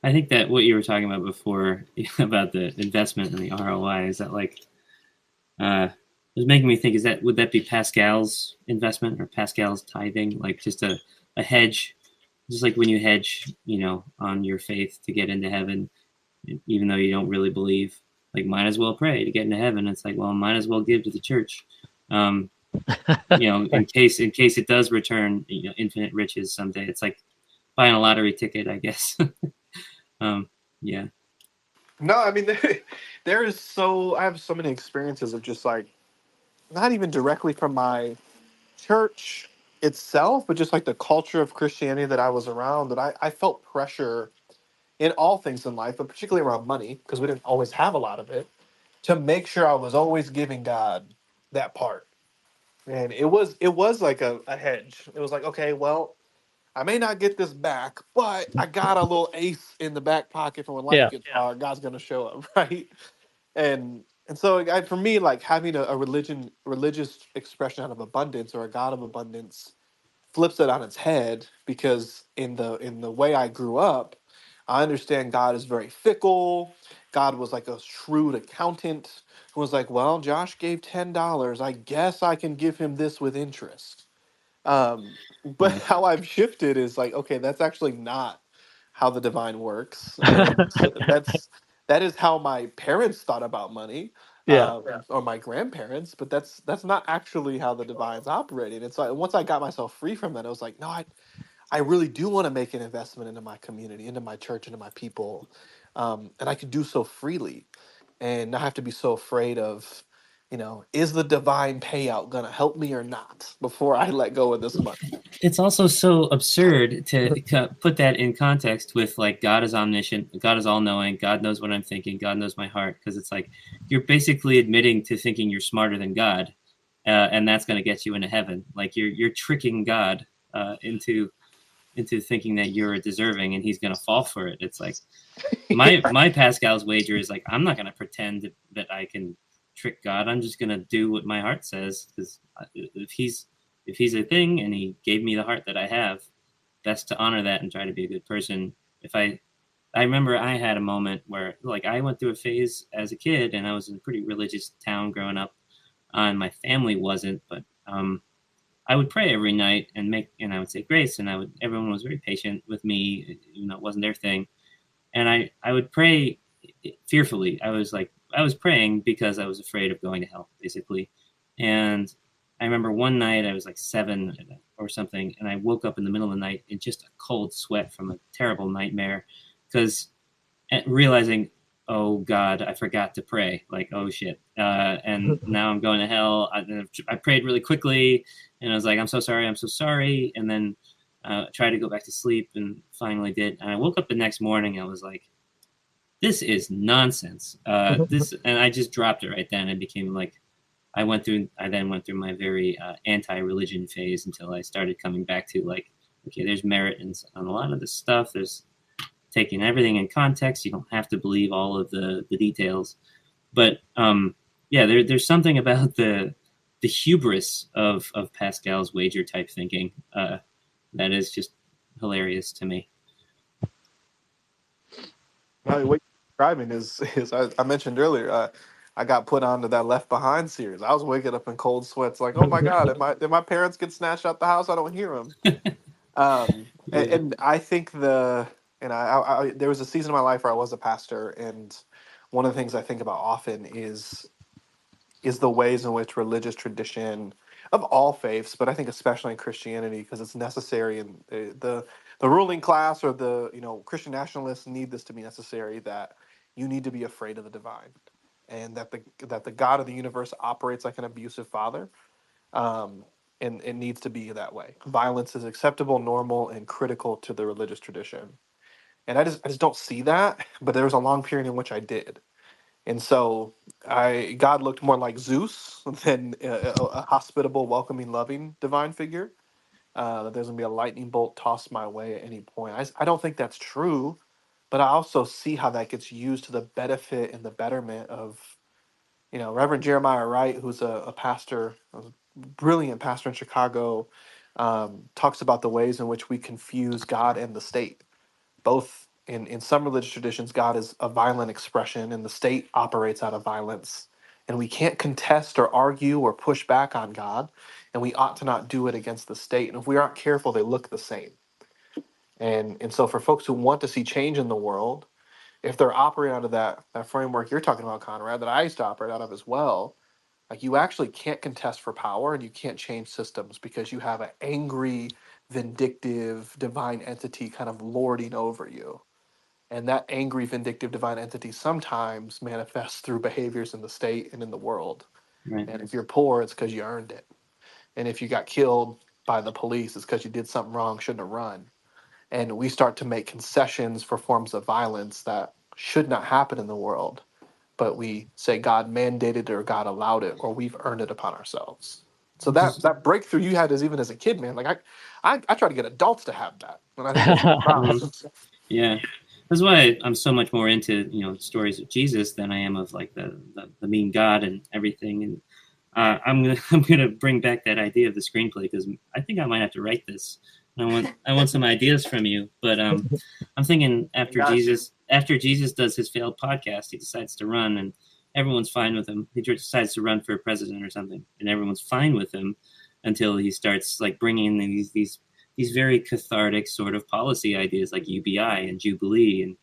I think that what you were talking about before about the investment and the ROI is that like it was making me think, would that be Pascal's investment or Pascal's tithing, like just a hedge, just like when you hedge, on your faith to get into heaven, even though you don't really believe, like might as well pray to get into heaven. It's like, well, might as well give to the church, in case it does return, infinite riches someday. It's like buying a lottery ticket, I guess. Yeah. No, I mean I have so many experiences of just like not even directly from my church itself, but just like the culture of Christianity that I was around, that I felt pressure in all things in life, but particularly around money, because we didn't always have a lot of it, to make sure I was always giving God that part. And it was like a hedge. It was like, okay, well, I may not get this back, but I got a little ace in the back pocket for when life Yeah. gets hard. God's gonna show up, right? And so for me, like having a religious expression out of abundance or a God of abundance flips it on its head, because in the way I grew up, I understand God is very fickle. God was like a shrewd accountant who was like, well, Josh gave $10. I guess I can give him this with interest. But Yeah. how I've shifted is like, okay, that's actually not how the divine works, and that is how my parents thought about money, Yeah. or my grandparents. But that's not actually how the divine's operating. And so once I got myself free from that, I was like, no, I really do want to make an investment into my community, into my church, into my people, and I can do so freely, and not have to be so afraid of, is the divine payout gonna help me or not before I let go of this money. It's also so absurd to put that in context with like God is omniscient, God is all knowing, God knows what I'm thinking, God knows my heart, because it's like you're basically admitting to thinking you're smarter than God, and that's going to get you into heaven. Like you're tricking God into thinking that you're deserving, and He's going to fall for it. It's like my Pascal's wager is like, I'm not going to pretend that I can trick God. I'm just going to do what my heart says, because if he's a thing and he gave me the heart that I have, best to honor that and try to be a good person. If I remember I had a moment where like I went through a phase as a kid, and I was in a pretty religious town growing up, and my family wasn't, but I would pray every night and I would say grace, and everyone was very patient with me, it wasn't their thing, and I would pray fearfully. I was praying because I was afraid of going to hell, basically. And I remember one night I was like 7 or something, and I woke up in the middle of the night in just a cold sweat from a terrible nightmare, because realizing, oh God, I forgot to pray. Like, oh shit, and now I'm going to hell. I prayed really quickly, and I was like, I'm so sorry, I'm so sorry, and then tried to go back to sleep, and finally did. And I woke up the next morning, I was like, this is nonsense. And I just dropped it right then and became like, I then went through my very anti-religion phase until I started coming back to like, okay, there's merit on a lot of this stuff. There's taking everything in context. You don't have to believe all of the details, but yeah, there's something about the hubris of Pascal's wager type thinking that is just hilarious to me. What you're describing is I mentioned earlier. I got put onto that Left Behind series. I was waking up in cold sweats, like, oh my God, did my parents get snatched out the house? I don't hear them. And I think there was a season of my life where I was a pastor, and one of the things I think about often is the ways in which religious tradition of all faiths, but I think especially in Christianity, because it's necessary, and the ruling class or the Christian nationalists need this to be necessary, that you need to be afraid of the divine, and that the God of the universe operates like an abusive father, and it needs to be that way. Violence is acceptable, normal, and critical to the religious tradition. And I just don't see that, but there was a long period in which I did. And so God looked more like Zeus than a hospitable, welcoming, loving divine figure. That there's gonna be a lightning bolt tossed my way at any point. I don't think that's true, but I also see how that gets used to the benefit and the betterment of, Reverend Jeremiah Wright, who's a pastor, a brilliant pastor in Chicago, talks about the ways in which we confuse God and the state. Both in some religious traditions, God is a violent expression and the state operates out of violence. And we can't contest or argue or push back on God, and we ought to not do it against the state. And if we aren't careful, they look the same. And so for folks who want to see change in the world, if they're operating out of that framework you're talking about, Conrad, that I used to operate out of as well, like you actually can't contest for power and you can't change systems because you have an angry, vindictive, divine entity kind of lording over you. And that angry, vindictive divine entity sometimes manifests through behaviors in the state and in the world. Right. And if you're poor, it's because you earned it. And if you got killed by the police, it's because you did something wrong, shouldn't have run. And we start to make concessions for forms of violence that should not happen in the world. But we say God mandated it or God allowed it or we've earned it upon ourselves. So that breakthrough you had even as a kid, man, like I try to get adults to have that. And I think that's profound. Yeah, that's why I'm so much more into stories of Jesus than I am of like the mean God and everything. And I'm gonna bring back that idea of the screenplay because I think I might have to write this. I want some ideas from you. But I'm thinking after Jesus does his failed podcast, he decides to run and everyone's fine with him. He decides to run for president or something, and everyone's fine with him until he starts like bringing in these very cathartic sort of policy ideas like UBI and Jubilee, and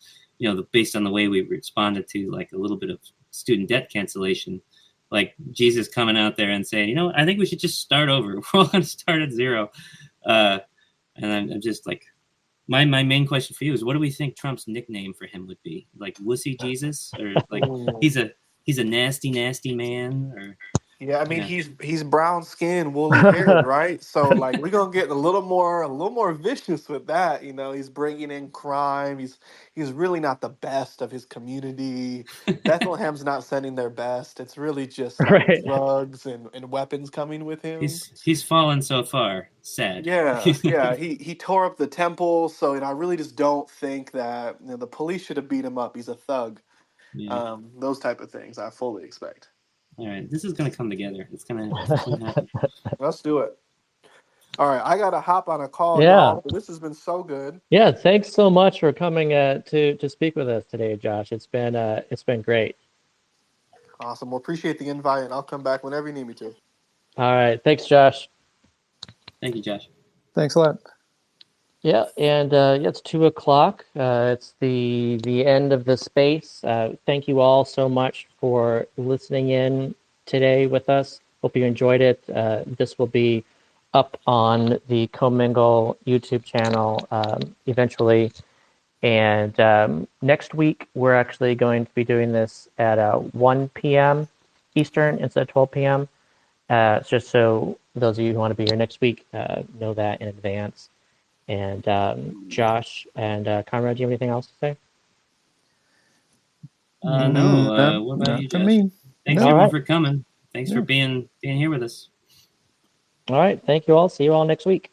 based on the way we responded to like a little bit of student debt cancellation, like Jesus coming out there and saying, I think we should just start over. We're all going to start at zero. And I'm just like, my main question for you is, what do we think Trump's nickname for him would be? Like Wussy Jesus, or like he's a nasty man, or Yeah, I mean he's brown skinned, woolly haired, right? So like we're gonna get a little more vicious with that. He's bringing in crime. He's really not the best of his community. Bethlehem's not sending their best. It's really just like Right. drugs and weapons coming with him. He's fallen so far. Sad. Yeah. He tore up the temple. So I really just don't think that the police should have beat him up. He's a thug. Yeah. Those type of things I fully expect. All right, this is gonna come together. It's gonna happen. Let's do it. All right, I gotta hop on a call, Yeah. y'all. But this has been so good. Yeah, thanks so much for coming to speak with us today, Josh. It's been great. Awesome. Well, appreciate the invite, and I'll come back whenever you need me to. All right, thanks, Josh. Thank you, Josh. Thanks a lot. Yeah, and it's 2:00. It's the end of the space. Thank you all so much for listening in today with us. Hope you enjoyed it. This will be up on the Comingle YouTube channel eventually. And next week, we're actually going to be doing this at 1 p.m. Eastern instead of 12 p.m. Just so those of you who want to be here next week know that in advance. And Josh and Conrad, do you have anything else to say? No. What about you, Josh? Thanks everyone for coming. Thanks for being here with us. All right. Thank you all. See you all next week.